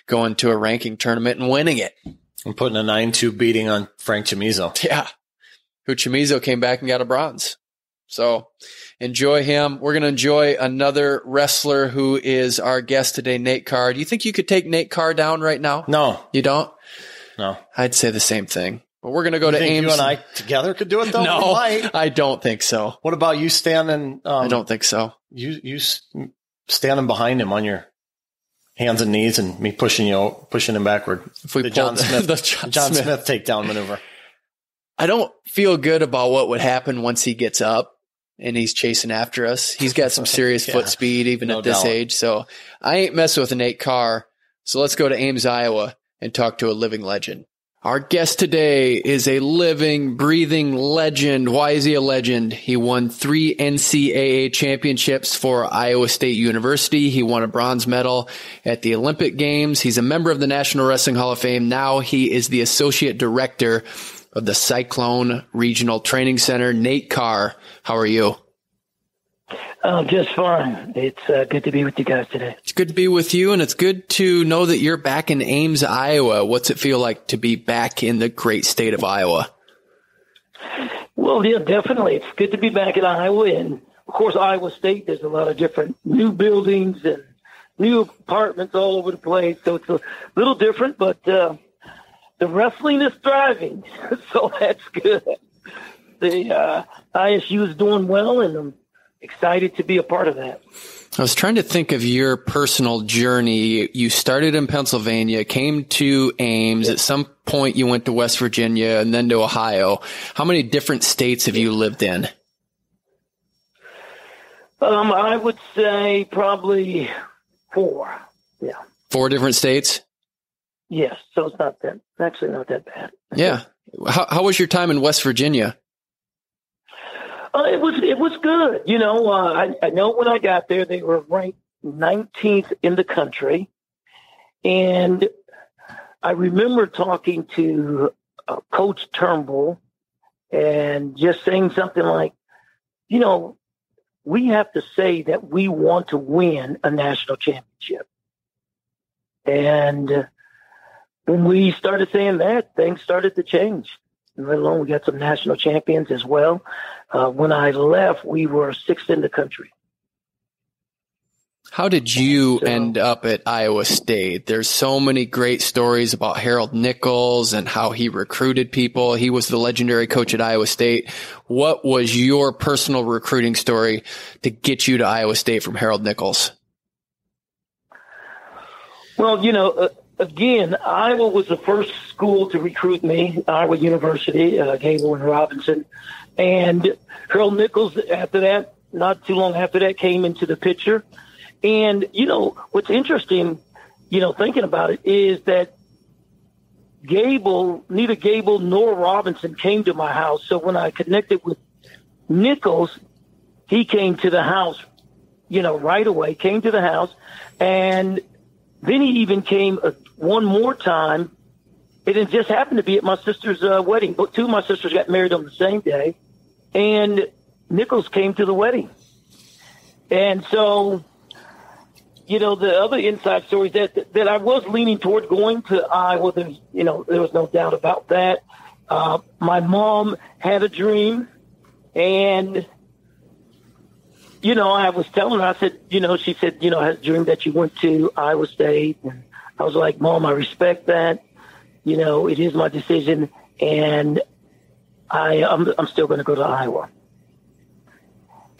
going to a ranking tournament and winning it. And putting a 9-2 beating on Frank Chamizo. Yeah. Who Chamizo came back and got a bronze. So enjoy him. We're going to enjoy another wrestler who is our guest today, Nate Carr. Do you think you could take Nate Carr down right now? No. You don't? No. I'd say the same thing. But we're going to go to Ames. You and I together could do it, though? No, I don't think so. What about you standing? I don't think so. You standing behind him on your hands and knees and me pushing him backward. If we the John Smith takedown maneuver. I don't feel good about what would happen once he gets up and he's chasing after us. He's got some serious foot speed even at this age. So I ain't messing with Nate Carr. So let's go to Ames, Iowa and talk to a living legend. Our guest today is a living, breathing legend. Why is he a legend? He won 3 NCAA championships for Iowa State University. He won a bronze medal at the Olympic Games. He's a member of the National Wrestling Hall of Fame. Now he is the associate director of the Cyclone Regional Training Center. Nate Carr, how are you? Just fine. It's good to be with you guys today. It's good to be with you, and it's good to know that you're back in Ames, Iowa. What's it feel like to be back in the great state of Iowa? Well, yeah, definitely. It's good to be back in Iowa. And, of course, Iowa State, there's a lot of different new buildings and new apartments all over the place. So it's a little different, but the wrestling is thriving, so that's good. The ISU is doing well, and I'm excited to be a part of that. I was trying to think of your personal journey. You started in Pennsylvania, came to Ames. At some point you went to West Virginia and then to Ohio. How many different states have you lived in? I would say probably 4. Yeah. 4 different states? Yes. So it's not that bad. Yeah. How was your time in West Virginia? It was good. You know, I know when I got there, they were ranked 19th in the country. And I remember talking to Coach Turnbull and just saying something like, you know, we have to say that we want to win a national championship. And when we started saying that, things started to change. And let alone we got some national champions as well. When I left, we were 6th in the country. How did you end up at Iowa State? There's so many great stories about Harold Nichols and how he recruited people. He was the legendary coach at Iowa State. What was your personal recruiting story to get you to Iowa State from Harold Nichols? Well, you know, again, Iowa was the first school to recruit me, Iowa University, Gable and Robinson. And Harold Nichols, after that, not too long after that, came into the picture. And, you know, what's interesting, you know, thinking about it, is that neither Gable nor Robinson came to my house. So when I connected with Nichols, he came to the house, you know, right away, came to the house. And then he even came one more time And it just happened to be at my sister's wedding. But two of my sisters got married on the same day, and Nichols came to the wedding. And so, you know, the other inside stories that I was leaning toward going to Iowa, there was no doubt about that. My mom had a dream, and, you know, I was telling her, I said, you know, she said, you know, I had a dream that you went to Iowa State. And I was like, Mom, I respect that. You know, it is my decision, and I'm still going to go to Iowa.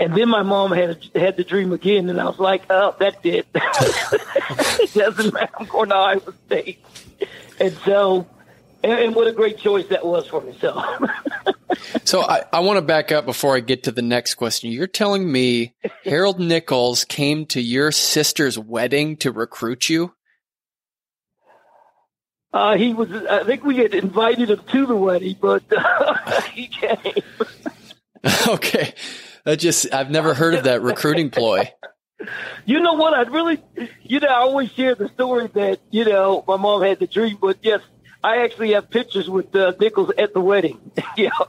And then my mom had the dream again, and I was like, oh, that's it. It doesn't matter. I'm going to Iowa State. And so, and what a great choice that was for me. So I want to back up before I get to the next question. You're telling me Harold Nichols came to your sister's wedding to recruit you? He was. I think we had invited him to the wedding, but he came. Okay. I've never heard of that recruiting ploy. You know what? I always share the story that, you know, my mom had the dream, but yes, I actually have pictures with Nichols at the wedding. You know?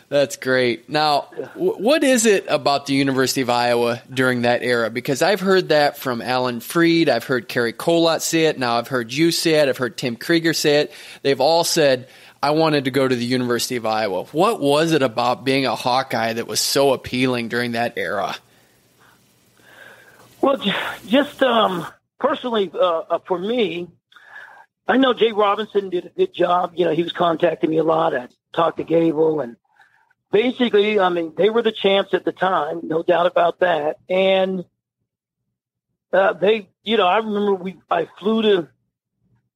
That's great. Now, what is it about the University of Iowa during that era? Because I've heard that from Alan Freed. I've heard Kerry Colott say it. Now I've heard you say it. I've heard Tim Krieger say it. They've all said, I wanted to go to the University of Iowa. What was it about being a Hawkeye that was so appealing during that era? Well, just personally, for me, I know Jay Robinson did a good job. You know, he was contacting me a lot. I talked to Gable, and basically, I mean, they were the champs at the time, no doubt about that. And they, you know, I remember I flew to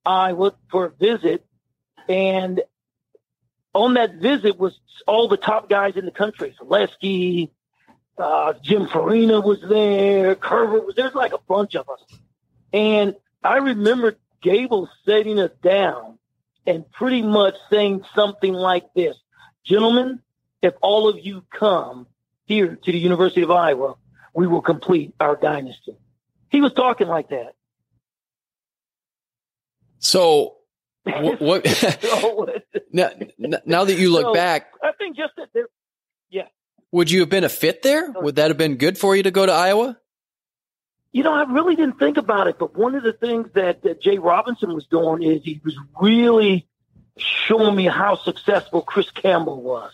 Iowa for a visit, and on that visit was all the top guys in the country. Zaleski, Jim Farina was there, Curver was there's like a bunch of us. And I remember Gable setting us down and pretty much saying something like this: gentlemen, if all of you come here to the University of Iowa, we will complete our dynasty. He was talking like that. So what now that you look back, I think just that there, yeah. Would you have been a fit there? Would that have been good for you to go to Iowa? You know, I really didn't think about it, but one of the things that Jay Robinson was doing is he was really showing me how successful Chris Campbell was.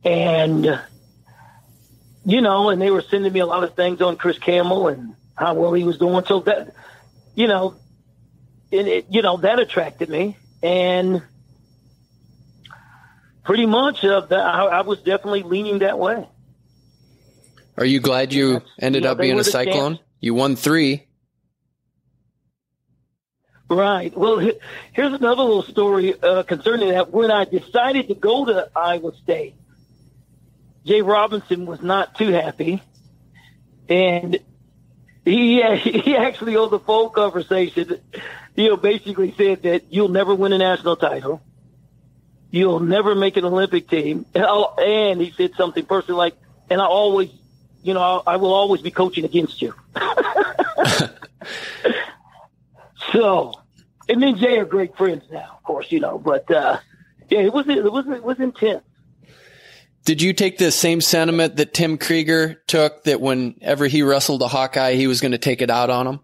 And, you know, and they were sending me a lot of things on Chris Campbell and how well he was doing. So that, you know, that attracted me. And pretty much I was definitely leaning that way. Are you glad you ended up being a Cyclone? Champs. You won 3. Right. Well, here's another little story concerning that. When I decided to go to Iowa State, Jay Robinson was not too happy, and he actually on the phone conversation, you know, basically said that you'll never win a national title, you'll never make an Olympic team, and he said something personal like, and I always, you know, I will always be coaching against you. So, and then Jay are great friends now, of course, you know, but yeah, it was intense. Did you take the same sentiment that Tim Krieger took, that whenever he wrestled a Hawkeye, he was going to take it out on him?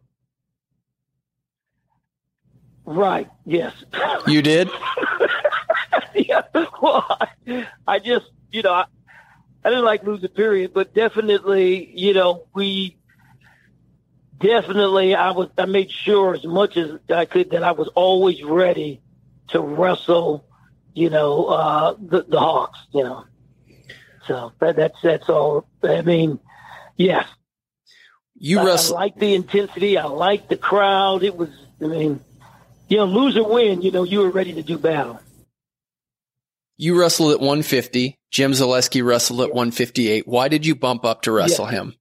Right. Yes. You did? Yeah. Well, I just, you know, I didn't like losing, period, but definitely, you know, I made sure as much as I could that I was always ready to wrestle, you know, the Hawks, you know. So that's all. I mean, yes. I like the intensity. I like the crowd. It was, I mean, you know, lose or win, you know, you were ready to do battle. You wrestled at 150. Jim Zaleski wrestled at 158. Why did you bump up to wrestle him?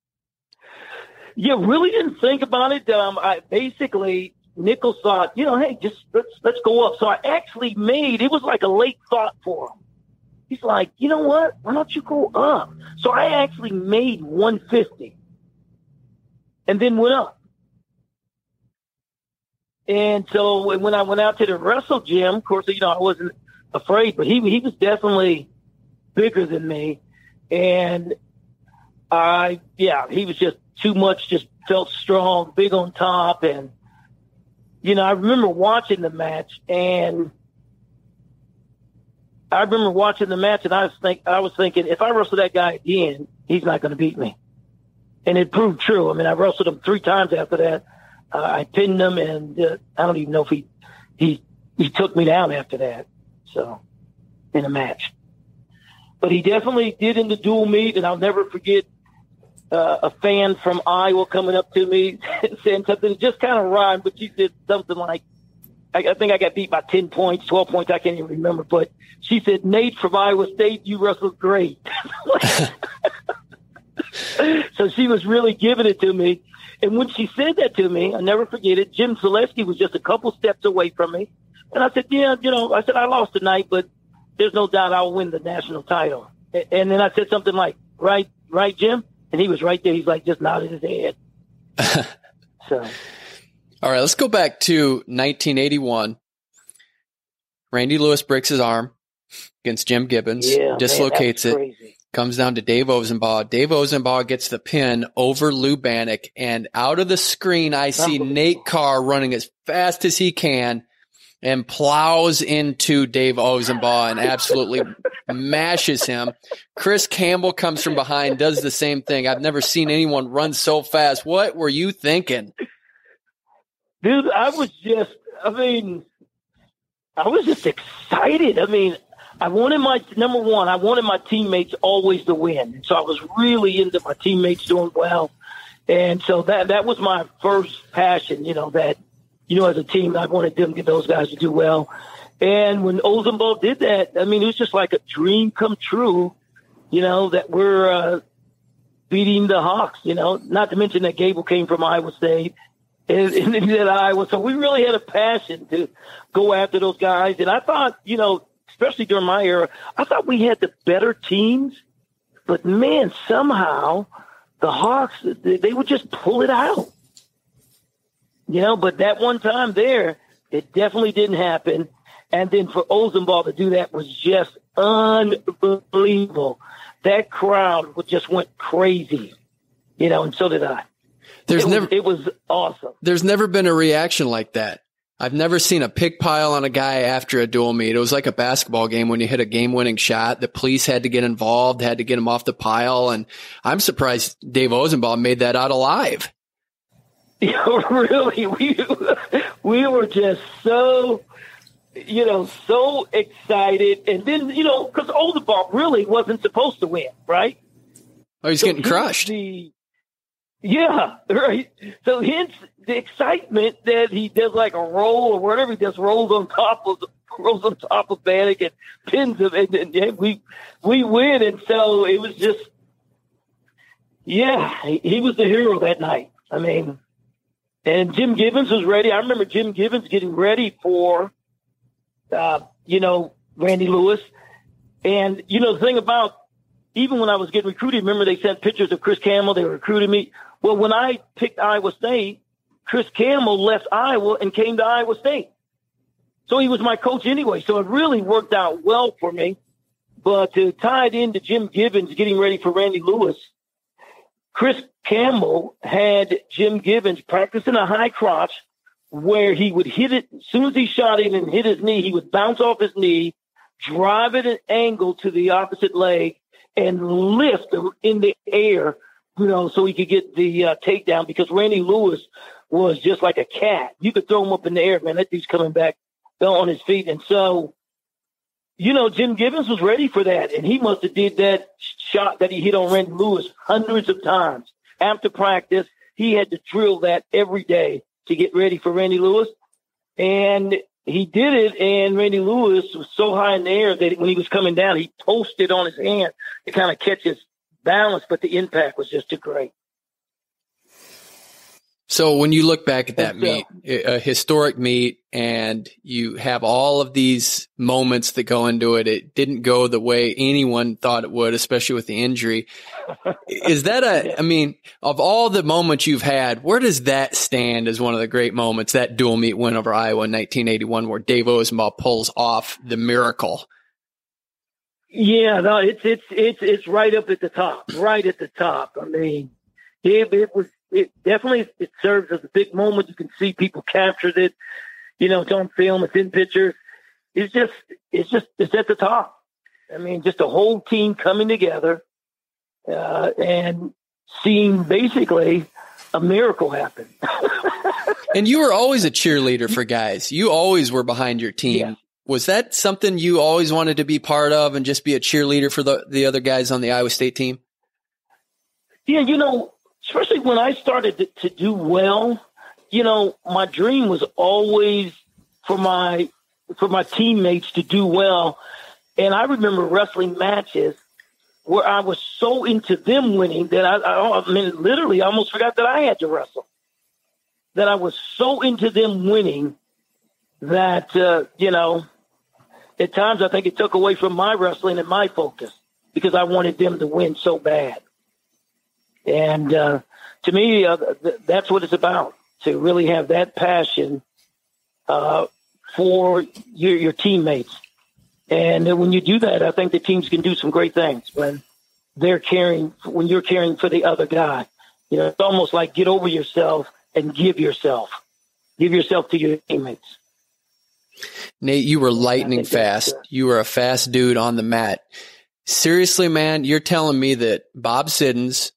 Yeah, really didn't think about it. I basically, Nichols thought, you know, hey, just let's go up. So I actually it was like a late thought for him. He's like, you know what? Why don't you go up? So I actually made 150 and then went up. And so when I went out to the wrestle gym, of course, I wasn't afraid, but he was definitely bigger than me. And he was just too much, just felt strong, big on top. And, I remember watching the match, and I was thinking, if I wrestle that guy again, he's not going to beat me. And it proved true. I mean, I wrestled him 3 times after that. I pinned him, and I don't even know if he took me down after that. So, in a match. But he definitely did in the dual meet, and I'll never forget a fan from Iowa coming up to me saying something that just kind of rhymed, but she said something like, I think I got beat by 10 points, 12 points, I can't even remember, but she said, "Nate from Iowa State, you wrestled great." So she was really giving it to me. And when she said that to me, I'll never forget it, Jim Zaleski was just a couple steps away from me. And I said, I lost tonight, but there's no doubt I'll win the national title. And then I said something like, right, Jim? And he was right there. He's like, just nodded his head. So. All right, let's go back to 1981. Randy Lewis breaks his arm against Jim Gibbons, dislocates it. Crazy. Comes down to Dave Ozenbaugh. Dave Ozenbaugh gets the pin over Lou Bannock, and out of the screen, I see Nate Carr running as fast as he can and plows into Dave Ozenbaugh and absolutely mashes him. Chris Campbell comes from behind, does the same thing. I've never seen anyone run so fast. What were you thinking? Dude, I was just excited. I wanted my teammates always to win. So I was really into my teammates doing well. And so that was my first passion, that, as a team, I wanted them to get those guys to do well. And when Ozenbaugh did that, it was just like a dream come true, that we're beating the Hawks, not to mention that Gable came from Iowa State and at Iowa. So we really had a passion to go after those guys. And I thought, especially during my era, I thought we had the better teams, but man, somehow the Hawks, they would just pull it out, but that one time there, it definitely didn't happen. And then for Ozenbaugh to do that was just unbelievable. That crowd just went crazy, and so did I. It was awesome. There's never been a reaction like that. I've never seen a pick pile on a guy after a dual meet. It was like a basketball game when you hit a game-winning shot. The police had to get involved, had to get him off the pile, and I'm surprised Dave Ozenbaugh made that out alive. Really, we were just so excited. And then, because Ozenbaugh really wasn't supposed to win, right? Oh, he's getting crushed. Yeah, right. So hence the excitement that he does like a roll or whatever, he just rolls on top of Bannock and pins him, and we win. And so it was just, he was the hero that night. And Jim Gibbons was ready. I remember Jim Gibbons getting ready for, Randy Lewis. And, the thing about, even when I was getting recruited, remember they sent pictures of Chris Campbell, they recruited me. Well, when I picked Iowa State, Chris Campbell left Iowa and came to Iowa State. So he was my coach anyway. So it really worked out well for me. But to tie it into Jim Gibbons getting ready for Randy Lewis, Chris Campbell had Jim Gibbons practicing a high crotch where he would hit it. As soon as he shot it and hit his knee, he would bounce off his knee, drive it at an angle to the opposite leg, and lift in the air, so he could get the takedown, because Randy Lewis was just like a cat. You could throw him up in the air, man. That dude's coming back on his feet. And so, Jim Gibbons was ready for that. And he must have did that shot that he hit on Randy Lewis hundreds of times. After practice, he had to drill that every day to get ready for Randy Lewis. And he did it, and Randy Lewis was so high in the air that when he was coming down, he toasted on his hand to kind of catch his balance, but the impact was just too great. So when you look back at that meet, a historic meet, and you have all of these moments that go into it, it didn't go the way anyone thought it would, especially with the injury. Is that I mean, of all the moments you've had, where does that stand as one of the great moments, that dual meet win over Iowa in 1981, where Dave Osenbaugh pulls off the miracle? Yeah, no, it's right up at the top, right at the top. I mean, it definitely serves as a big moment. You can see people captured it. You know, it's on film, it's in pictures. It's at the top. I mean, just a whole team coming together and seeing basically a miracle happen. And you were always a cheerleader for guys. You always were behind your team. Yeah. Was that something you always wanted to be part of and just be a cheerleader for the other guys on the Iowa State team? Yeah, you know, especially when I started to do well, you know, my dream was always for my teammates to do well. And I remember wrestling matches where I was so into them winning that I mean, literally I almost forgot that I had to wrestle. That I was so into them winning that, you know, at times I think it took away from my wrestling and my focus because I wanted them to win so bad. And to me, that's what it's about, to really have that passion for your teammates. And when you do that, I think the teams can do some great things when you're caring for the other guy. You know, it's almost like get over yourself and give yourself to your teammates. Nate, you were lightning fast. You were a fast dude on the mat. Seriously, man, you're telling me that Bob Siddons,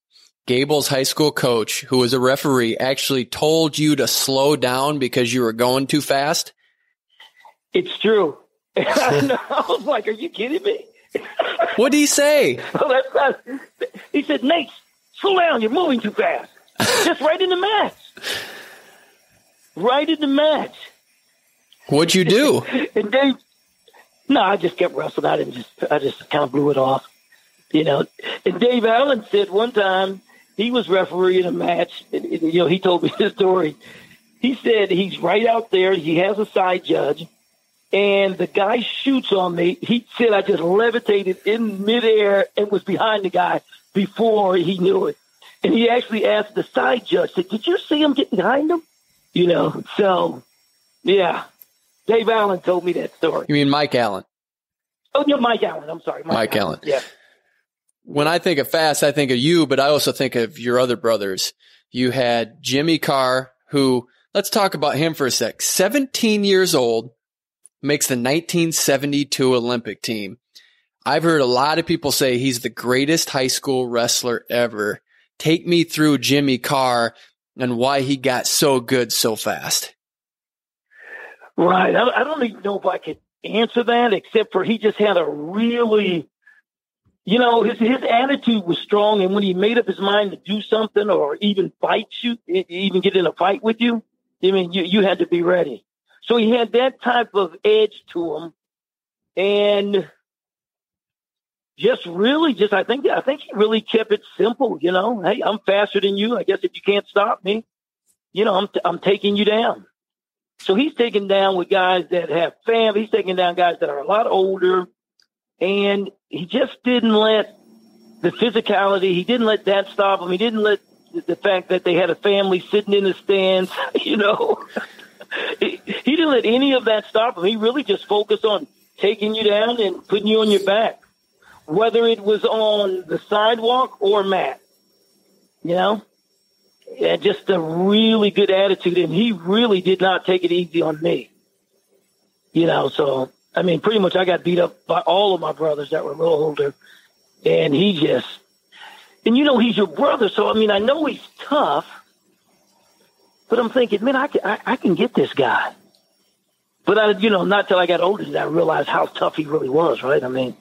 Gable's high school coach, who was a referee, actually told you to slow down because you were going too fast? It's true. I was like, are you kidding me? What did he say? Well, he said, Nate, slow down. You're moving too fast. Just right in the match. Right in the match. What'd you do? And Dave, no, I just kept wrestling. I just kind of blew it off, you know. And Dave Allen said one time he was refereeing a match. And, you know, he told me his story. He said he's right out there. He has a side judge, and the guy shoots on me. He said I just levitated in midair and was behind the guy before he knew it. And he actually asked the side judge, said, "Did you see him get behind him?" You know, so yeah. Dave Allen told me that story. You mean Mike Allen? Oh, no, Mike Allen. I'm sorry. Mike Allen. Yeah. When I think of fast, I think of you, but I also think of your other brothers. You had Jimmy Carr, who, let's talk about him for a sec. 17 years old, makes the 1972 Olympic team. I've heard a lot of people say he's the greatest high school wrestler ever. Take me through Jimmy Carr and why he got so good so fast. Right. I don't even know if I could answer that, except for he just had a really, you know, his attitude was strong. And when he made up his mind to do something or even fight you, even get in a fight with you, I mean, you had to be ready. So he had that type of edge to him. And I think he really kept it simple, you know. Hey, I'm faster than you. I guess if you can't stop me, you know, I'm taking you down. So he's taking down with guys that have family. He's taking down guys that are a lot older. And he just didn't let the physicality, he didn't let that stop him. He didn't let the fact that they had a family sitting in the stands, you know. He didn't let any of that stop him. He really just focused on taking you down and putting you on your back, whether it was on the sidewalk or mat, you know. Yeah, just a really good attitude, and he really did not take it easy on me. You know, so, I mean, pretty much I got beat up by all of my brothers that were a little older, and and you know, he's your brother, so, I mean, I know he's tough, but I'm thinking, man, I can get this guy. But, not till I got older did I realize how tough he really was, right? I mean,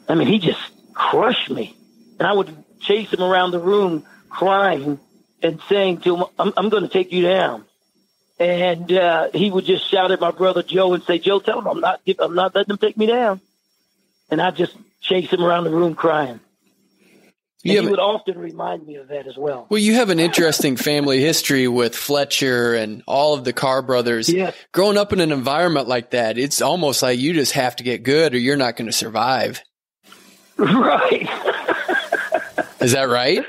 he just crushed me, and I would chase him around the room crying and saying to him, I'm going to take you down. And he would just shout at my brother Joe and say, Joe, tell him I'm not letting him take me down. And I'd just chase him around the room crying. And he would often remind me of that as well. Well, you have an interesting family history with Fletcher and all of the Carr brothers. Yeah. Growing up in an environment like that, it's almost like you just have to get good or you're not going to survive. Right. Is that right?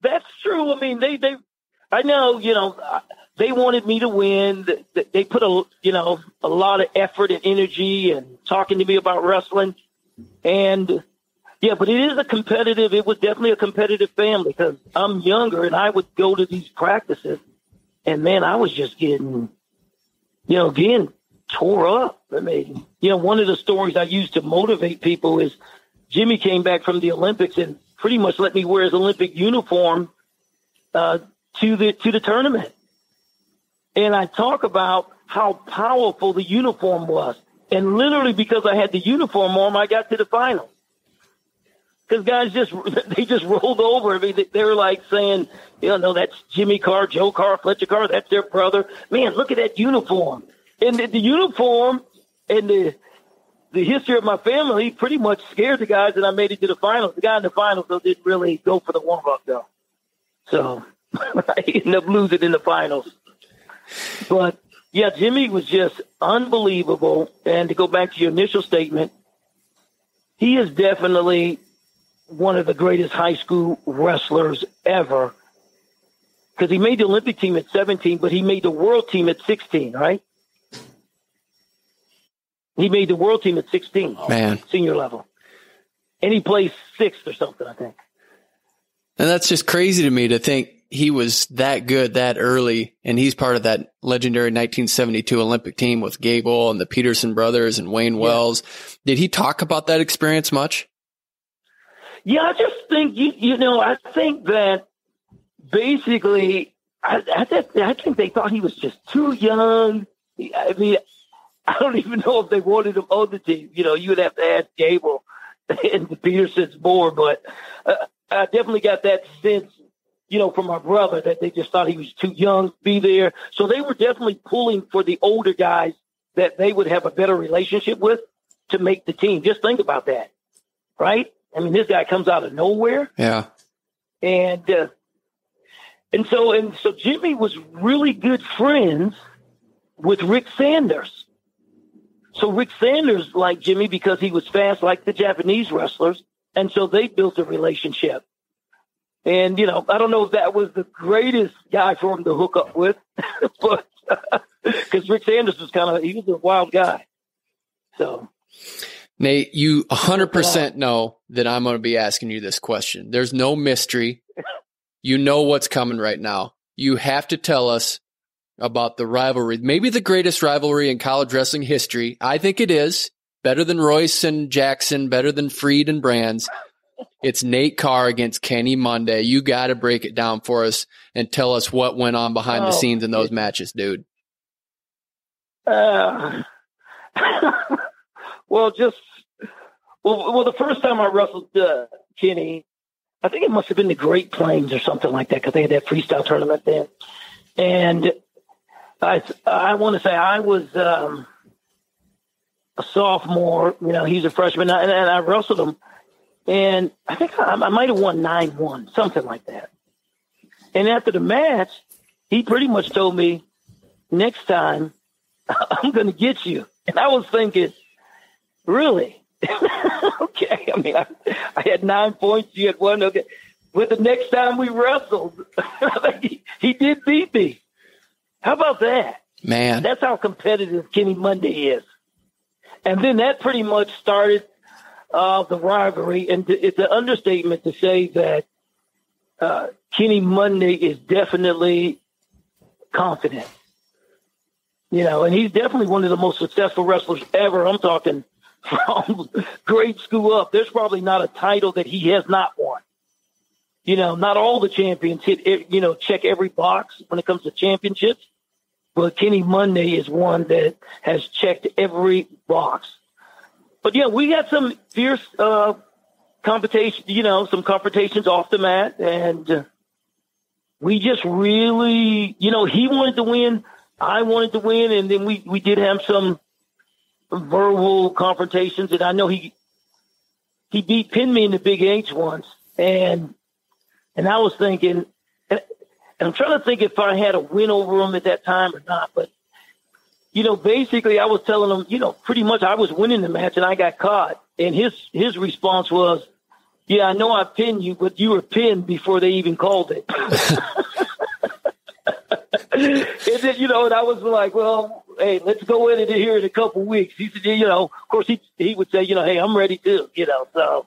That's true. I mean, I know, they wanted me to win. They put a lot of effort and energy and talking to me about wrestling. And yeah, but it was definitely a competitive family because I'm younger and I would go to these practices and man, I was just getting tore up. I mean, one of the stories I use to motivate people is Jimmy came back from the Olympics and pretty much let me wear his Olympic uniform to the tournament. And I talk about how powerful the uniform was. And literally because I had the uniform on, I got to the finals. Because guys just rolled over. I mean, they were like saying, no, that's Jimmy Carr, Joe Carr, Fletcher Carr, that's their brother. Man, look at that uniform. And the uniform and the history of my family pretty much scared the guys that I made it to the finals. The guy in the finals though, didn't really go for the warm-up, though. So I ended up losing in the finals. But, yeah, Jimmy was just unbelievable. And to go back to your initial statement, he is definitely one of the greatest high school wrestlers ever because he made the Olympic team at 17, but he made the world team at 16, right? He made the world team at 16, man, senior level. And he plays sixth or something, I think. And that's just crazy to me to think he was that good that early, and he's part of that legendary 1972 Olympic team with Gable and the Peterson brothers and Wayne Wells. Did he talk about that experience much? Yeah, I just think, I think that basically, I think they thought he was just too young. I mean, I don't even know if they wanted him on the team. You would have to ask Gable and the Petersons more, but I definitely got that sense, from my brother that they just thought he was too young to be there. So they were definitely pulling for the older guys that they would have a better relationship with to make the team. Just think about that, right? I mean, this guy comes out of nowhere. Yeah. And so Jimmy was really good friends with Rick Sanders. So Rick Sanders liked Jimmy because he was fast like the Japanese wrestlers. And so they built a relationship. And, I don't know if that was the greatest guy for him to hook up with, but because Rick Sanders was he was a wild guy. So. Nate, you 100% know that I'm going to be asking you this question. There's no mystery. You know what's coming right now. You have to tell us about the rivalry, maybe the greatest rivalry in college wrestling history. I think it is. Better than Royce and Jackson, better than Freed and Brands. It's Nate Carr against Kenny Monday. You got to break it down for us and tell us what went on behind the scenes in those matches, dude. Well, the first time I wrestled Kenny, I think it must have been the Great Plains or something like that because they had that freestyle tournament then. And I want to say I was a sophomore. He's a freshman, and I wrestled him. And I think I might have won 9-1, something like that. And after the match, he pretty much told me, next time, I'm going to get you. And I was thinking, really? Okay. I mean, I had 9 points. You had 1. Okay. But the next time we wrestled, he did beat me. How about that? Man. That's how competitive Kenny Monday is. And then that pretty much started the rivalry. And it's an understatement to say that Kenny Monday is definitely confident. And he's definitely one of the most successful wrestlers ever. I'm talking from grade school up. There's probably not a title that he has not won. Not all the champions check every box when it comes to championships. But Kenny Monday is one that has checked every box. But, yeah, we had some fierce competition, some confrontations off the mat. And we just really, he wanted to win. I wanted to win. And then we did have some verbal confrontations. And I know he he pinned me in the Big H once, and I was thinking, and I'm trying to think if I had a win over him at that time or not, but basically I was telling him, pretty much I was winning the match and I got caught, and his response was, "Yeah, I know I pinned you, but you were pinned before they even called it." And then, and I was like, "Well, hey, let's go in it here in a couple of weeks." He said, of course he would say, "Hey, I'm ready too," so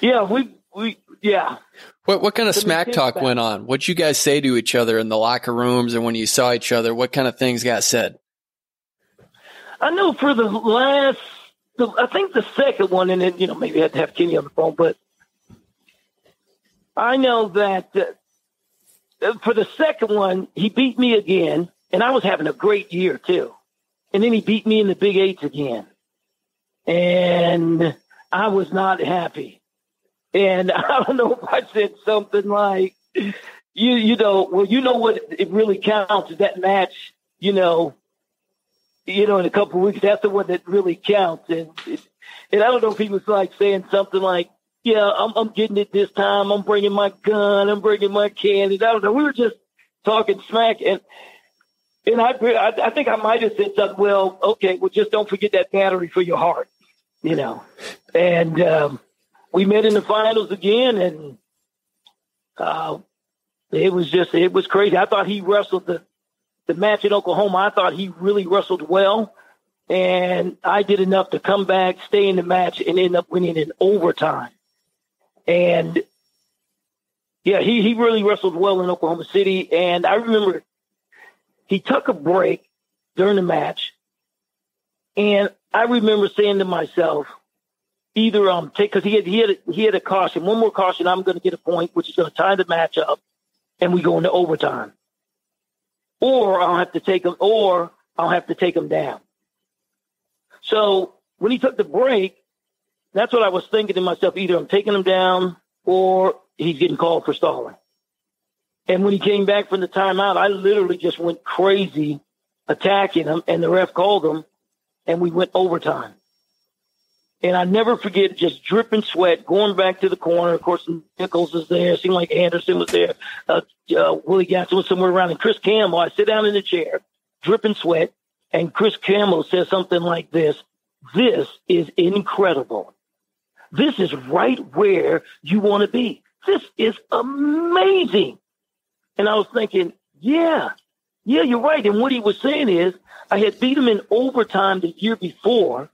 yeah, yeah. What kind of smack talk went on? What'd you guys say to each other in the locker rooms, and when you saw each other, what kind of things got said? I know for I think the second one, and then, maybe I had to have Kenny on the phone, but I know that for the second one, he beat me again, and I was having a great year too. And then he beat me in the Big Eights again. And I was not happy. And I don't know if I said something like, what it really counts is that match, in a couple of weeks, that's the one that really counts. And I don't know if he was like saying something like, "Yeah, I'm getting it this time. I'm bringing my gun. I'm bringing my candy." I don't know. We were just talking smack. And I think I might have said something, "Well, okay, well, just don't forget that battery for your heart," And we met in the finals again, and it was crazy. I thought he wrestled the match in Oklahoma. I thought he really wrestled well, and I did enough to come back, stay in the match, and end up winning in overtime. And yeah, he really wrestled well in Oklahoma City. And I remember he took a break during the match, and I remember saying to myself, either because he had a caution, one more caution, I'm going to get a point, which is going to tie the match up, and we go into overtime, or I'll have to take him down. So when he took the break, that's what I was thinking to myself: either I'm taking him down, or he's getting called for stalling. And when he came back from the timeout, I literally just went crazy attacking him, and the ref called him, and we went overtime. And I never forget, just dripping sweat, going back to the corner. Of course, Nichols was there. It seemed like Anderson was there. Willie Gatson was somewhere around. And Chris Campbell, I sit down in the chair, dripping sweat, and Chris Campbell says something like this: "This is incredible. This is right where you want to be. This is amazing." And I was thinking, yeah, you're right. And what he was saying is, I had beat him in overtime the year before.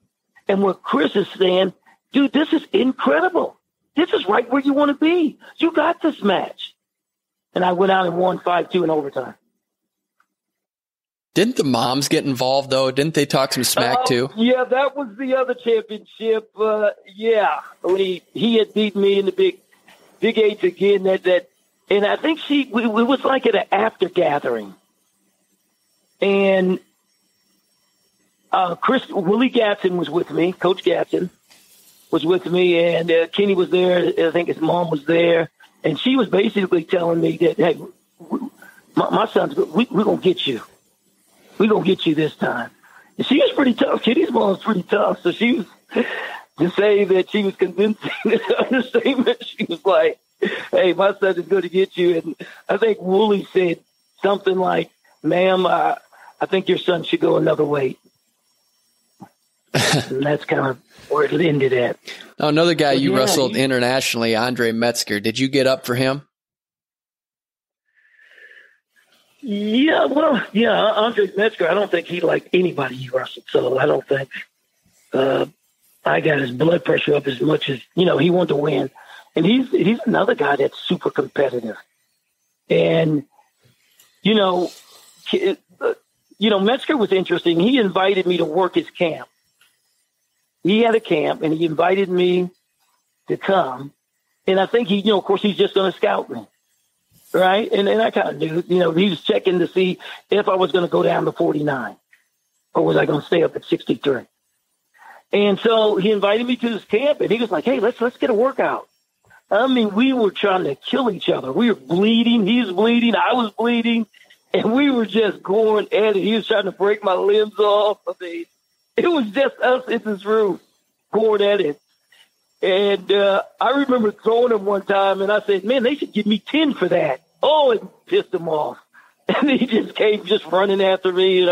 And what Chris is saying, dude, this is incredible. This is right where you want to be. You got this match. And I went out and won 5-2 in overtime. Didn't the moms get involved, though? Didn't they talk some smack, too? Yeah, that was the other championship. When he had beaten me in the Big Eight again. And I think it was like at an after gathering. And Willie Gatson was with me. Coach Gatson was with me, and Kenny was there. I think his mom was there, and she was basically telling me that, "Hey, my son's we're gonna get you. We're gonna get you this time." And she was pretty tough. Kenny's mom was pretty tough, so she was to say that she was convincing the understatement. She was like, "Hey, my son is going to get you." And I think Wooly said something like, "Ma'am, I think your son should go another weight." And that's kind of where it ended at. Now, another guy you wrestled internationally, Andre Metzger. Did you get up for him? Yeah, Andre Metzger, I don't think he liked anybody he wrestled. So I don't think I got his blood pressure up as much as, he wanted to win. And he's another guy that's super competitive. And, Metzger was interesting. He invited me to work his camp. He had a camp, and he invited me to come. And I think of course, he's just going to scout me, right? And I kind of knew, he was checking to see if I was going to go down to 49, or was I going to stay up at 63. And so he invited me to his camp, and he was like, "Hey, let's get a workout." I mean, we were trying to kill each other. We were bleeding. He was bleeding. I was bleeding. And we were just going at it. He was trying to break my limbs off. I mean, it was just us in this room going at it. And I remember throwing him one time, and I said, man, they should give me 10 for that. Oh, it pissed him off. And he just came just running after me,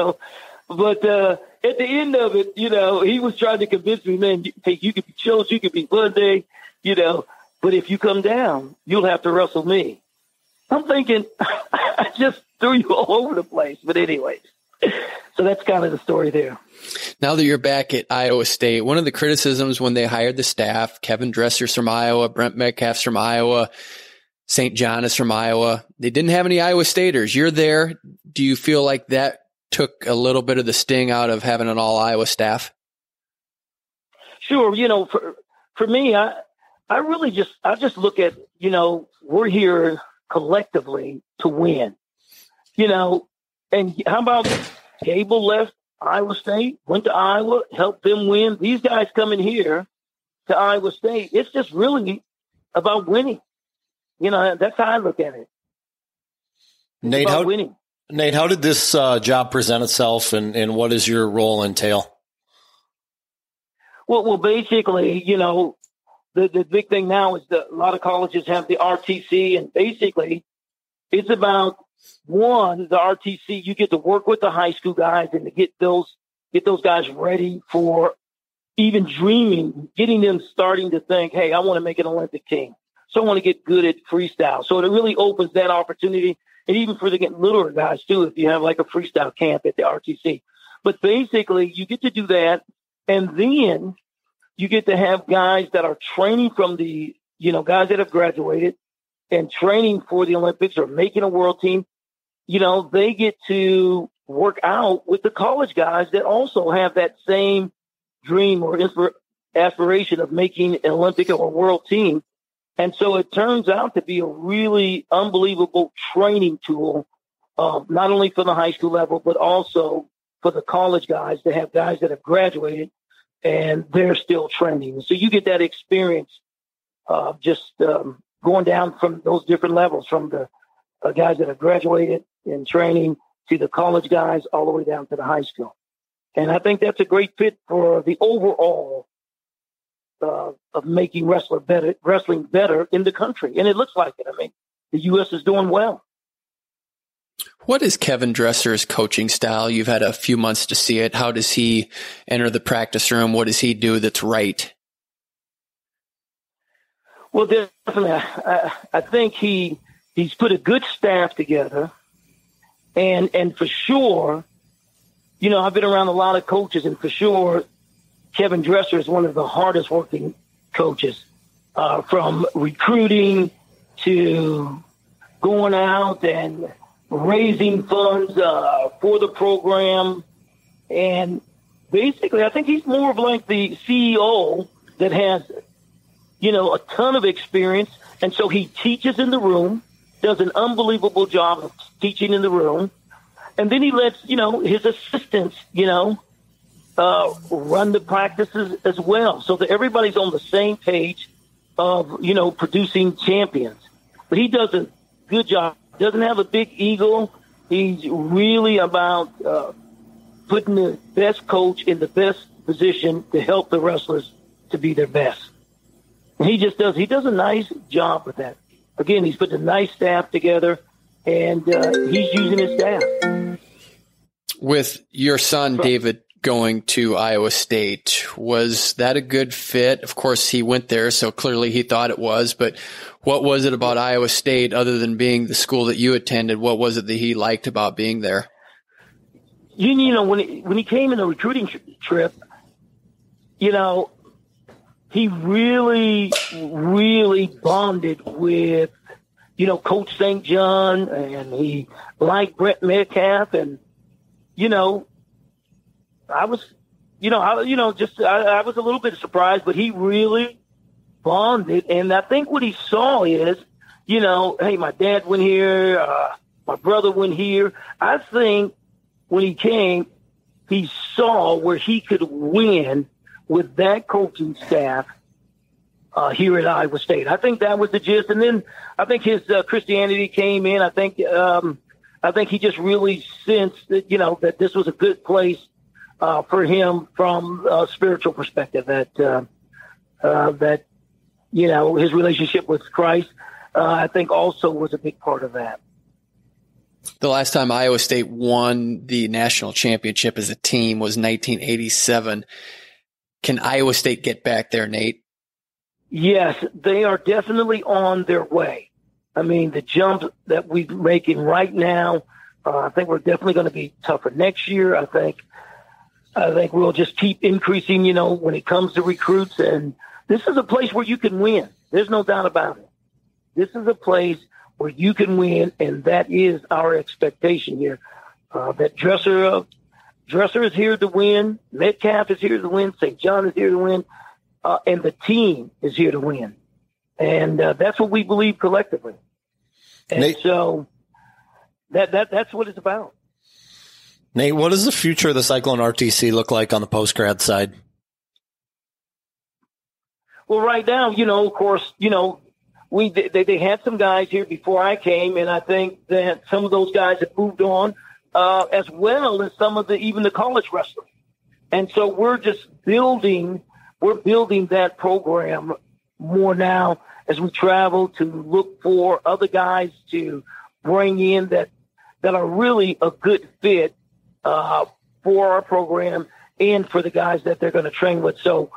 But at the end of it, he was trying to convince me, man, hey, you could be Chills, you could be Monday, but if you come down, you'll have to wrestle me. I'm thinking, I just threw you all over the place. But anyways, so that's kind of the story there. Now that you're back at Iowa State, one of the criticisms when they hired the staff, Kevin Dresser's from Iowa, Brent Metcalf's from Iowa, St. John is from Iowa. They didn't have any Iowa Staters. You're there. Do you feel like that took a little bit of the sting out of having an all Iowa staff? Sure. For me, I just look at, we're here collectively to win, and how about Gable left Iowa State, went to Iowa, helped them win. These guys coming here to Iowa State, it's just really about winning. That's how I look at it. Nate, how did this job present itself, and what does your role entail? Well, basically, the big thing now is that a lot of colleges have the RTC, and basically it's about, one, the RTC, you get to work with the high school guys and to get those guys ready for even dreaming, getting them starting to think, hey, I want to make an Olympic team. So I want to get good at freestyle. So it really opens that opportunity. And even for the littler guys too, if you have like a freestyle camp at the RTC. But basically you get to do that. And then you get to have guys that are training from the, guys that have graduated and training for the Olympics or making a world team. They get to work out with the college guys that also have that same dream or aspiration of making an Olympic or world team. And so it turns out to be a really unbelievable training tool, not only for the high school level, but also for the college guys to have guys that have graduated and they're still training. So you get that experience of just going down from those different levels, from the guys that have graduated in training to the college guys all the way down to the high school. And I think that's a great fit for the overall of making wrestling better in the country. And it looks like it. I mean, the U.S. is doing well. What is Kevin Dresser's coaching style? You've had a few months to see it. How does he enter the practice room? What does he do that's right? Well, definitely. I think he's put a good staff together. And for sure, I've been around a lot of coaches, and for sure, Kevin Dresser is one of the hardest working coaches, from recruiting to going out and raising funds for the program. And basically, I think he's more of like the CEO that has, a ton of experience. And so he teaches in the room, does an unbelievable job of teaching in the room. And then he lets, his assistants, run the practices as well, so that everybody's on the same page of, producing champions. But he does a good job. Doesn't have a big ego. He's really about putting the best coach in the best position to help the wrestlers to be their best. And he does a nice job with that. Again, he's put a nice staff together, and he's using his staff. With your son, David, going to Iowa State, was that a good fit? Of course, he went there, so clearly he thought it was. But what was it about Iowa State, other than being the school that you attended? What was it that he liked about being there? When he came in the recruiting trip, he really, really bonded with, Coach St. John, and he liked Brent Metcalf, and I was a little bit surprised, but he really bonded. And I think what he saw is, hey, my dad went here, my brother went here. I think when he came, he saw where he could win with that coaching staff here at Iowa State. I think that was the gist. And then I think his Christianity came in. I think he just really sensed that, that this was a good place for him from a spiritual perspective, that his relationship with Christ, I think also was a big part of that. The last time Iowa State won the national championship as a team was 1987. Can Iowa State get back there, Nate? Yes, they are definitely on their way. I mean, the jump that we're making right now, I think we're definitely going to be tougher next year. I think we'll just keep increasing, when it comes to recruits. And this is a place where you can win. There's no doubt about it. This is a place where you can win, and that is our expectation here. That Dresser is here to win. Metcalf is here to win. St. John is here to win. And the team is here to win. And that's what we believe collectively. And Nate, so that's what it's about. Nate, what does the future of the Cyclone RTC look like on the post-grad side? Well, right now, of course, they had some guys here before I came, and I think that some of those guys have moved on, as well as some of even the college wrestling. And so we're building that program more now as we travel to look for other guys to bring in that are really a good fit for our program and for the guys that they're going to train with. So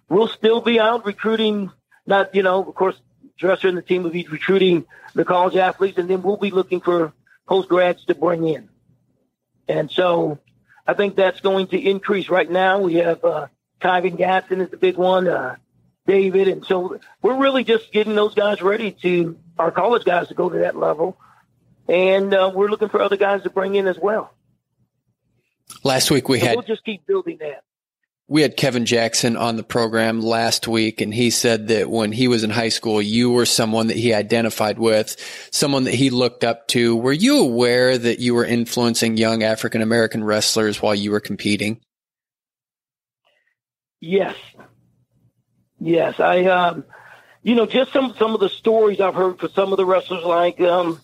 we'll still be out recruiting, of course, Dresser and the team will be recruiting the college athletes, and then we'll be looking for post-grads to bring in. And so I think that's going to increase. Right now we have Kyvan Gatson is the big one, David. And so we're really just getting those guys ready our college guys to go to that level. And we're looking for other guys to bring in as well. Last week we'll just keep building that. We had Kevin Jackson on the program last week, and he said that when he was in high school, you were someone that he identified with, someone that he looked up to. Were you aware that you were influencing young African-American wrestlers while you were competing? Yes. I, just some of the stories I've heard for some of the wrestlers, like, of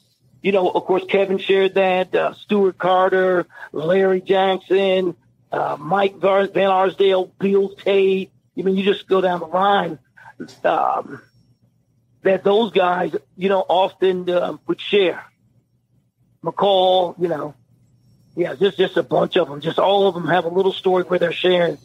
course, Kevin shared that, Stuart Carter, Larry Jackson, Mike Van Arsdale, Bill Tate. You just go down the line, that those guys, often, would share. McCall, just a bunch of them, just all of them have a little story where they're sharing,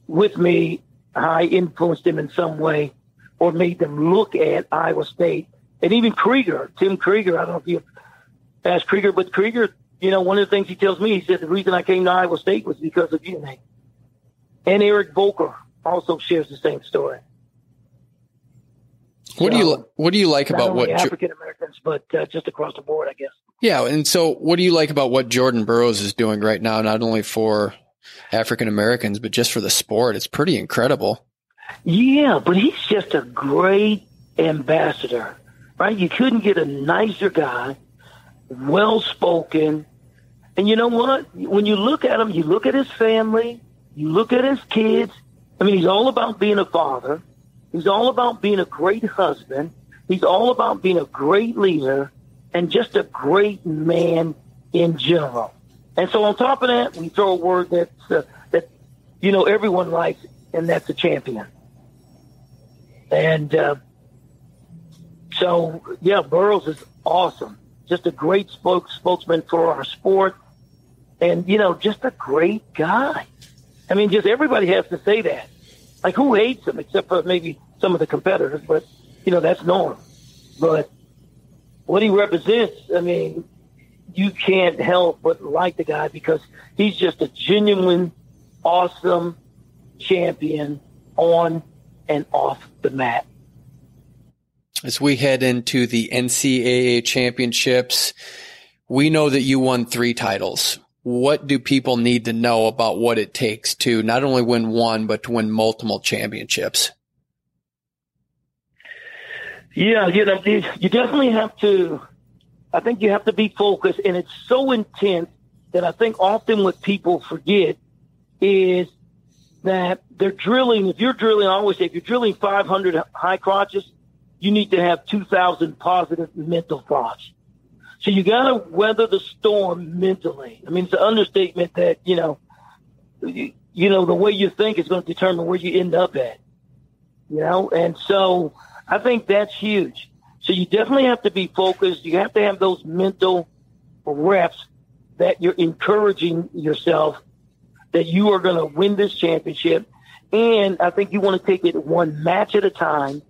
with me, how I influenced them in some way or made them look at Iowa State. And even Tim Krieger, I don't know if you've asked Krieger, but Krieger, one of the things he tells me, he said, the reason I came to Iowa State was because of you, Nate. And Eric Volker also shares the same story. What do you like about what African Americans, but just across the board, I guess. Yeah, and so what do you like about what Jordan Burroughs is doing right now, not only for African Americans, but just for the sport? It's pretty incredible. Yeah, but he's just a great ambassador, right? You couldn't get a nicer guy, well-spoken. And you know what? When you look at him, you look at his family, you look at his kids. He's all about being a father. He's all about being a great husband. He's all about being a great leader and just a great man in general. And so on top of that, we throw a word that everyone likes, and that's a champion. And Burroughs is awesome. Just a great spokesman for our sport, and just a great guy. Just everybody has to say that. Like, who hates him except for maybe some of the competitors? But that's normal. But what he represents, you can't help but like the guy because he's just a genuine, awesome champion on and off the mat. As we head into the NCAA championships, we know that you won 3 titles. What do people need to know about what it takes to not only win one, but to win multiple championships? Yeah, you definitely have to, I think you have to be focused, and it's so intense that I think often what people forget is that they're drilling. If you're drilling, I always say, if you're drilling 500 high crotches, you need to have 2,000 positive mental thoughts. So you got to weather the storm mentally. It's an understatement that, the way you think is going to determine where you end up at. And so I think that's huge. So you definitely have to be focused. You have to have those mental reps that you're encouraging yourself that you are going to win this championship. And I think you want to take it one match at a time,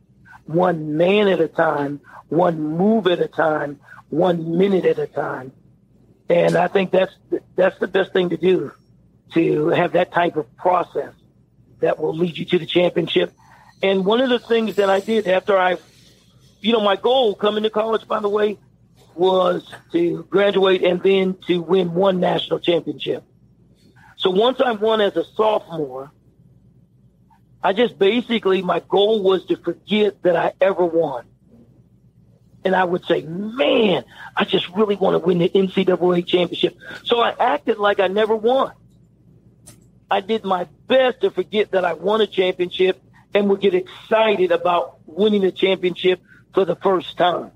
one man at a time, one move at a time, 1 minute at a time. And I think that's the best thing to do, to have that type of process that will lead you to the championship. And one of the things that I did after my goal coming to college, by the way, was to graduate and then to win one national championship. So once I won as a sophomore, I just basically, my goal was to forget that I ever won. And I would say, man, I just really want to win the NCAA championship. So I acted like I never won. I did my best to forget that I won a championship and would get excited about winning a championship for the first time.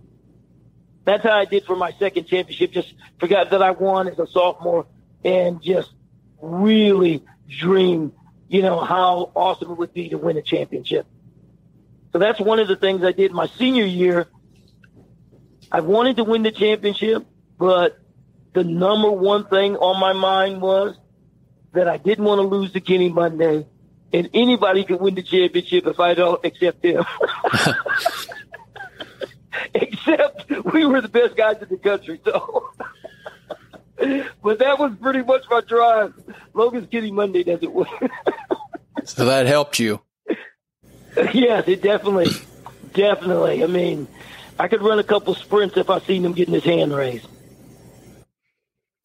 That's how I did for my second championship. Just forgot that I won as a sophomore and just really dreamed, how awesome it would be to win a championship. So that's one of the things I did my senior year. I wanted to win the championship, but the number one thing on my mind was that I didn't want to lose to Kenny Monday, and anybody could win the championship if I don't accept him. Except we were the best guys in the country, so. But that was pretty much my drive. Long as Kenny Monday doesn't win. So that helped you. Yes, it definitely. I mean, I could run a couple sprints if I seen him getting his hand raised.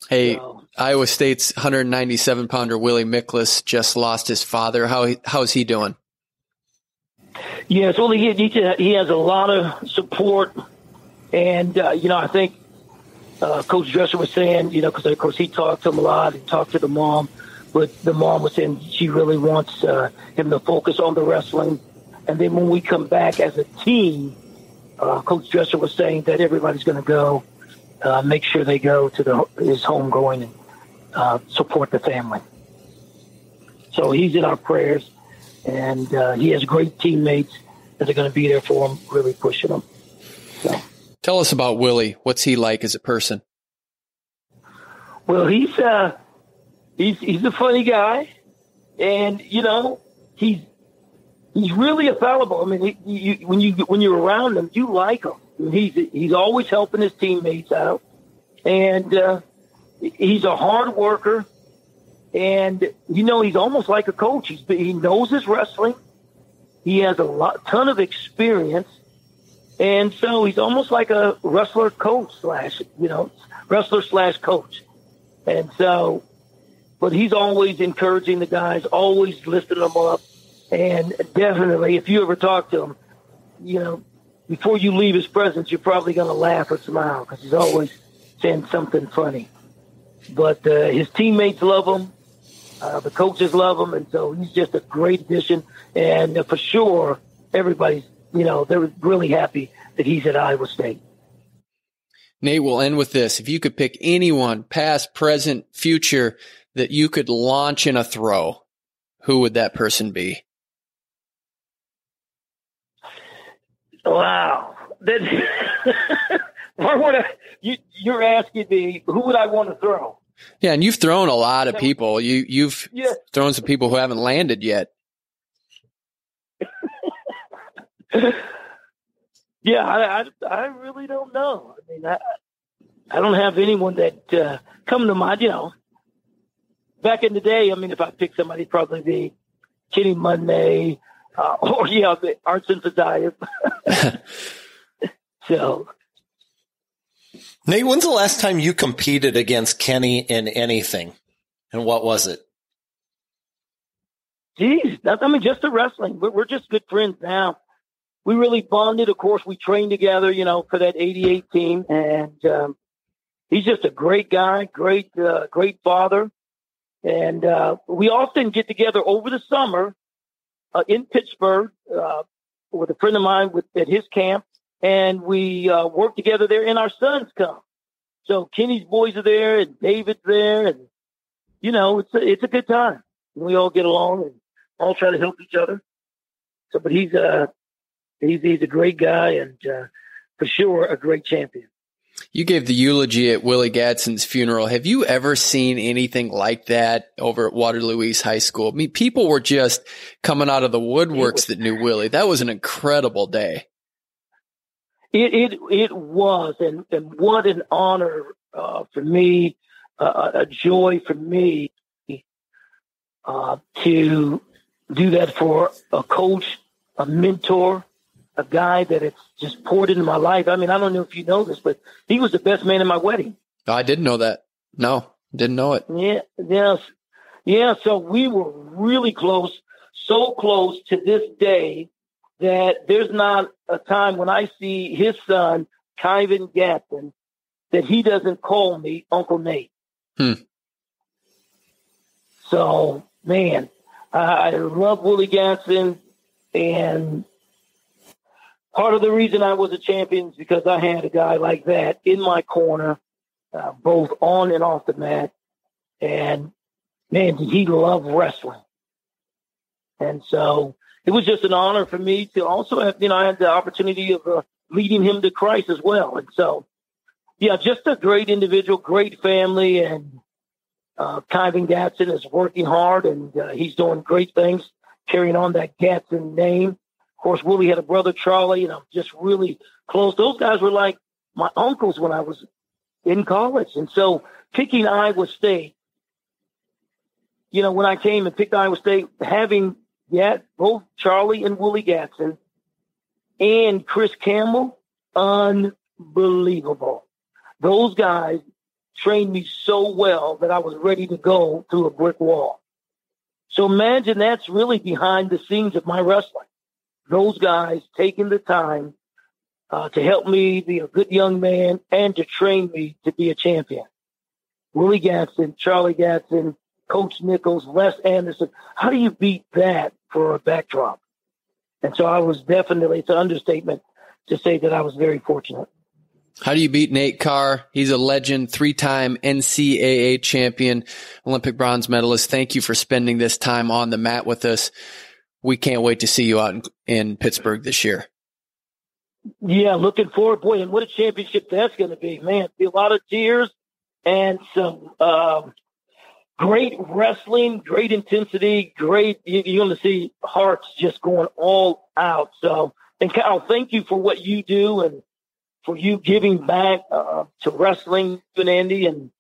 Hey, Iowa State's 197-pounder Willie Miklas just lost his father. How's he doing? Yes, well, he has a lot of support. And, I think Coach Dresser was saying, because, of course, he talked to him a lot and talked to the mom. But the mom was saying she really wants him to focus on the wrestling. And then when we come back as a team, Coach Dresser was saying that everybody's going to go, make sure they go to his home going and support the family. So he's in our prayers, and he has great teammates that are going to be there for him, really pushing him. So. Tell us about Willie. What's he like as a person? Well, he's a funny guy, and he's really fallible. I mean, when you're around him, you like him. He's always helping his teammates out, and he's a hard worker. And he's almost like a coach. He knows his wrestling. He has ton of experience, and so he's almost like a wrestler coach / coach. And so, but he's always encouraging the guys, always lifting them up. And definitely, if you ever talk to him, before you leave his presence, you're probably going to laugh or smile because he's always saying something funny. But his teammates love him. The coaches love him. And so he's just a great addition. And for sure, everybody's, they're really happy that he's at Iowa State. Nate, we'll end with this. If you could pick anyone, past, present, future, that you could launch in a throw, who would that person be? Wow. You're asking me, who would I want to throw? Yeah, and you've thrown a lot of people. You've thrown some people who haven't landed yet. Yeah, I really don't know. I mean, I don't have anyone that come to mind. Back in the day, I mean, if I pick somebody, it'd probably be Kenny Monday or Arsen Fadayev. So, Nate, when's the last time you competed against Kenny in anything, and what was it? Geez, just the wrestling. We're just good friends now. We really bonded. Of course, we trained together, for that 88 team. And he's just a great guy, great father. And we often get together over the summer in Pittsburgh with a friend of mine at his camp. And we work together there, and our sons come. So Kenny's boys are there, and David's there. And, it's a good time. We all get along and all try to help each other. So, but he's a great guy and for sure a great champion. You gave the eulogy at Willie Gadsden's funeral. Have you ever seen anything like that over at Waterloo East High School? I mean, people were just coming out of the woodworks that knew Willie. That was an incredible day. It was, and what an honor for me, a joy for me to do that for a coach, a mentor, a guy that it's just poured into my life. I mean, I don't know if you know this, but he was the best man in my wedding. I didn't know that. No, didn't know it. Yeah. So we were really close, so close to this day that there's not a time when I see his son, Kyvan Gadsden, that he doesn't call me Uncle Nate. So, man, I love Willie Gadsden, and part of the reason I was a champion is because I had a guy like that in my corner, both on and off the mat. And, man, did he love wrestling. And so it was just an honor for me to also have, I had the opportunity of leading him to Christ as well. And so, yeah, just a great individual, great family. And Kyvan Gadsden is working hard, and he's doing great things, carrying on that Gadsden name. Of course, Willie had a brother, Charlie, and I'm just really close. Those guys were like my uncles when I was in college. And so picking Iowa State, when I came and picked Iowa State, having both Charlie and Willie Gadsden and Chris Campbell, unbelievable. Those guys trained me so well that I was ready to go through a brick wall. So imagine that's really behind the scenes of my wrestling. Those guys taking the time to help me be a good young man and to train me to be a champion. Willie Gadsden, Charlie Gadsden, Coach Nichols, Les Anderson. How do you beat that for a backdrop? And so I was definitely, it's an understatement to say that I was very fortunate. How do you beat Nate Carr? He's a legend, 3-time NCAA champion, Olympic bronze medalist. Thank you for spending this time on the mat with us. We can't wait to see you out in Pittsburgh this year. Yeah, looking forward. Boy, and what a championship that's going to be. Man, be a lot of tears and some great wrestling, great intensity, great. You're going to see hearts just going all out. So, and Kyle, thank you for what you do and for you giving back to wrestling, and Andy, and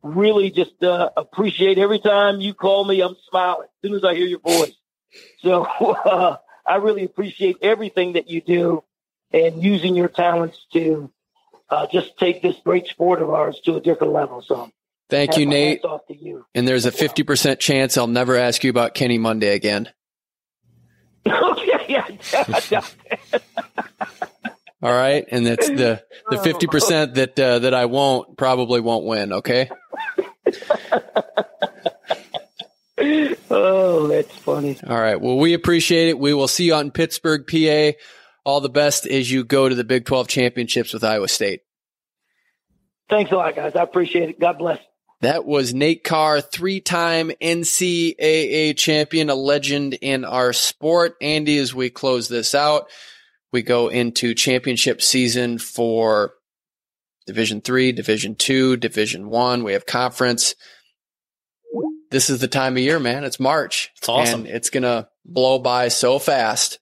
really just appreciate every time you call me, I'm smiling as soon as I hear your voice. So I really appreciate everything that you do and using your talents to just take this great sport of ours to a different level. So thank you, Nate. Off to you. And there's a 50% chance I'll never ask you about Kenny Monday again. Okay, yeah. All right, and that's the 50% that I probably won't win. Okay. Oh, that's funny. All right. Well, we appreciate it. We will see you out in Pittsburgh, PA. All the best as you go to the Big 12 championships with Iowa State. Thanks a lot, guys. I appreciate it. God bless. That was Nate Carr, 3-time NCAA champion, a legend in our sport. Andy, as we close this out, we go into championship season for Division III, Division II, Division I. We have conference. This is the time of year, man. It's March. It's awesome. And it's going to blow by so fast,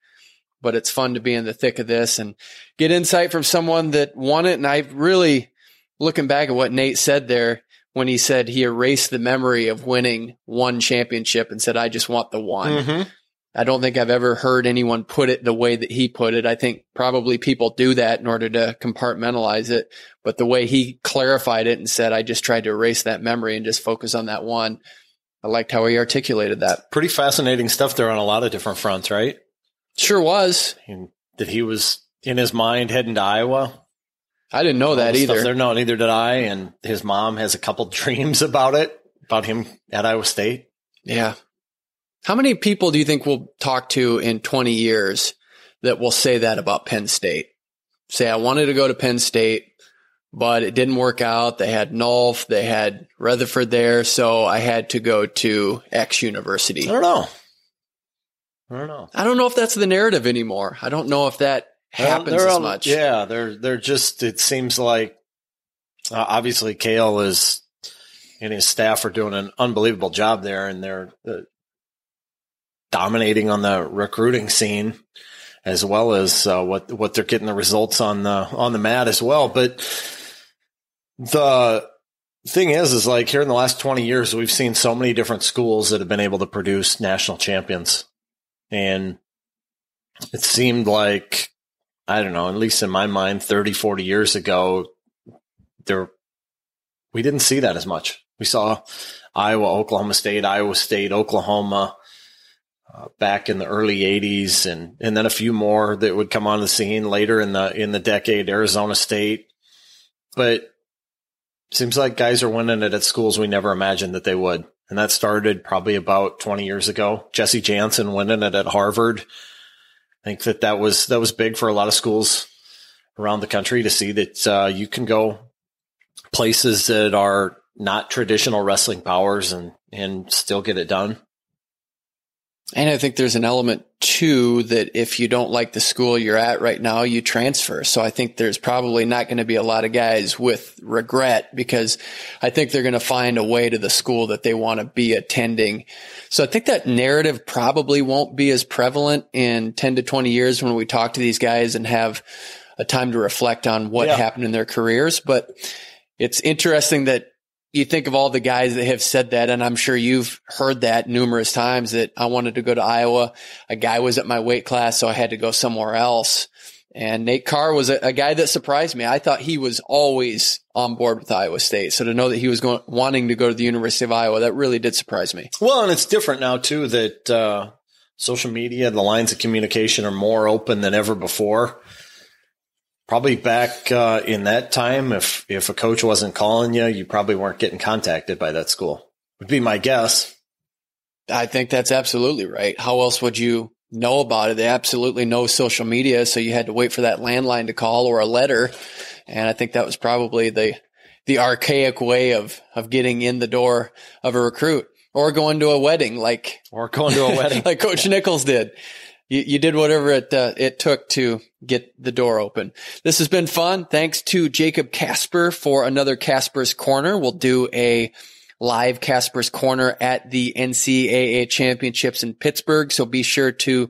but it's fun to be in the thick of this and get insight from someone that won it. And I really, looking back at what Nate said there, when he said he erased the memory of winning one championship and said, I just want the one. Mm-hmm. I don't think I've ever heard anyone put it the way that he put it. I think probably people do that in order to compartmentalize it. But the way he clarified it and said, I just tried to erase that memory and just focus on that one. I liked how he articulated that. Pretty fascinating stuff there on a lot of different fronts, right? Sure was. And that he was in his mind heading to Iowa. I didn't know that either. No, neither did I. And his mom has a couple dreams about it, about him at Iowa State. Yeah. How many people do you think we'll talk to in 20 years that will say that about Penn State? Say, I wanted to go to Penn State, but it didn't work out. They had Nolf, they had Rutherford there, so I had to go to X university. I don't know. I don't know if that's the narrative anymore. I don't know if that happens as much. Yeah, they're just, it seems like, obviously Kale and his staff are doing an unbelievable job there, and they're dominating on the recruiting scene, as well as what they're getting the results on the mat as well. But the thing is like here in the last 20 years, we've seen so many different schools that have been able to produce national champions. And it seemed like, I don't know, at least in my mind, 30, 40 years ago, we didn't see that as much. We saw Iowa, Oklahoma State, Oklahoma back in the early 80s, and then a few more that would come on the scene later in the decade, Arizona State. But it seems like guys are winning it at schools we never imagined that they would. And that started probably about 20 years ago. Jesse Jansen winning it at Harvard. I think that was big for a lot of schools around the country to see that you can go places that are not traditional wrestling powers and still get it done. And I think there's an element too that if you don't like the school you're at right now, you transfer. So I think there's probably not going to be a lot of guys with regret, because I think they're going to find a way to the school that they want to be attending. So I think that narrative probably won't be as prevalent in 10 to 20 years when we talk to these guys and have a time to reflect on what happened in their careers. But it's interesting that you think of all the guys that have said that, and I'm sure you've heard that numerous times, that I wanted to go to Iowa. A guy was at my weight class, so I had to go somewhere else. And Nate Carr was a guy that surprised me. I thought he was always on board with Iowa State. So to know that he was wanting to go to the University of Iowa, that really did surprise me. Well, and it's different now too, that social media, the lines of communication are more open than ever before. Probably back in that time, if a coach wasn't calling you, you probably weren't getting contacted by that school, would be my guess. I think that's absolutely right. How else would you know about it? They absolutely no social media, so you had to wait for that landline to call or a letter. And I think that was probably the archaic way of getting in the door of a recruit, or going to a wedding like Coach Nichols did. You did whatever it took to get the door open. This has been fun. Thanks to Jacob Kasper for another Kasper's Corner. We'll do a live Kasper's Corner at the NCAA Championships in Pittsburgh. So be sure to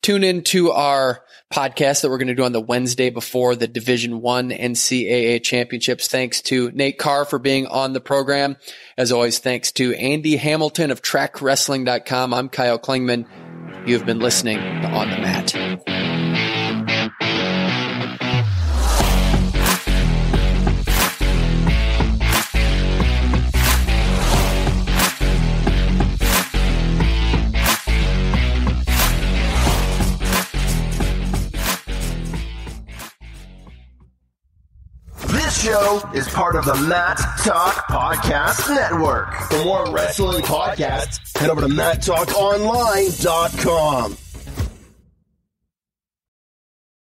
tune into our podcast that we're going to do on the Wednesday before the Division I NCAA Championships. Thanks to Nate Carr for being on the program. As always, thanks to Andy Hamilton of Trackwrestling.com. I'm Kyle Klingman. You've been listening to On the Mat. This show is part of the Mat Talk Podcast Network. For more wrestling podcasts, head over to MatTalkOnline.com.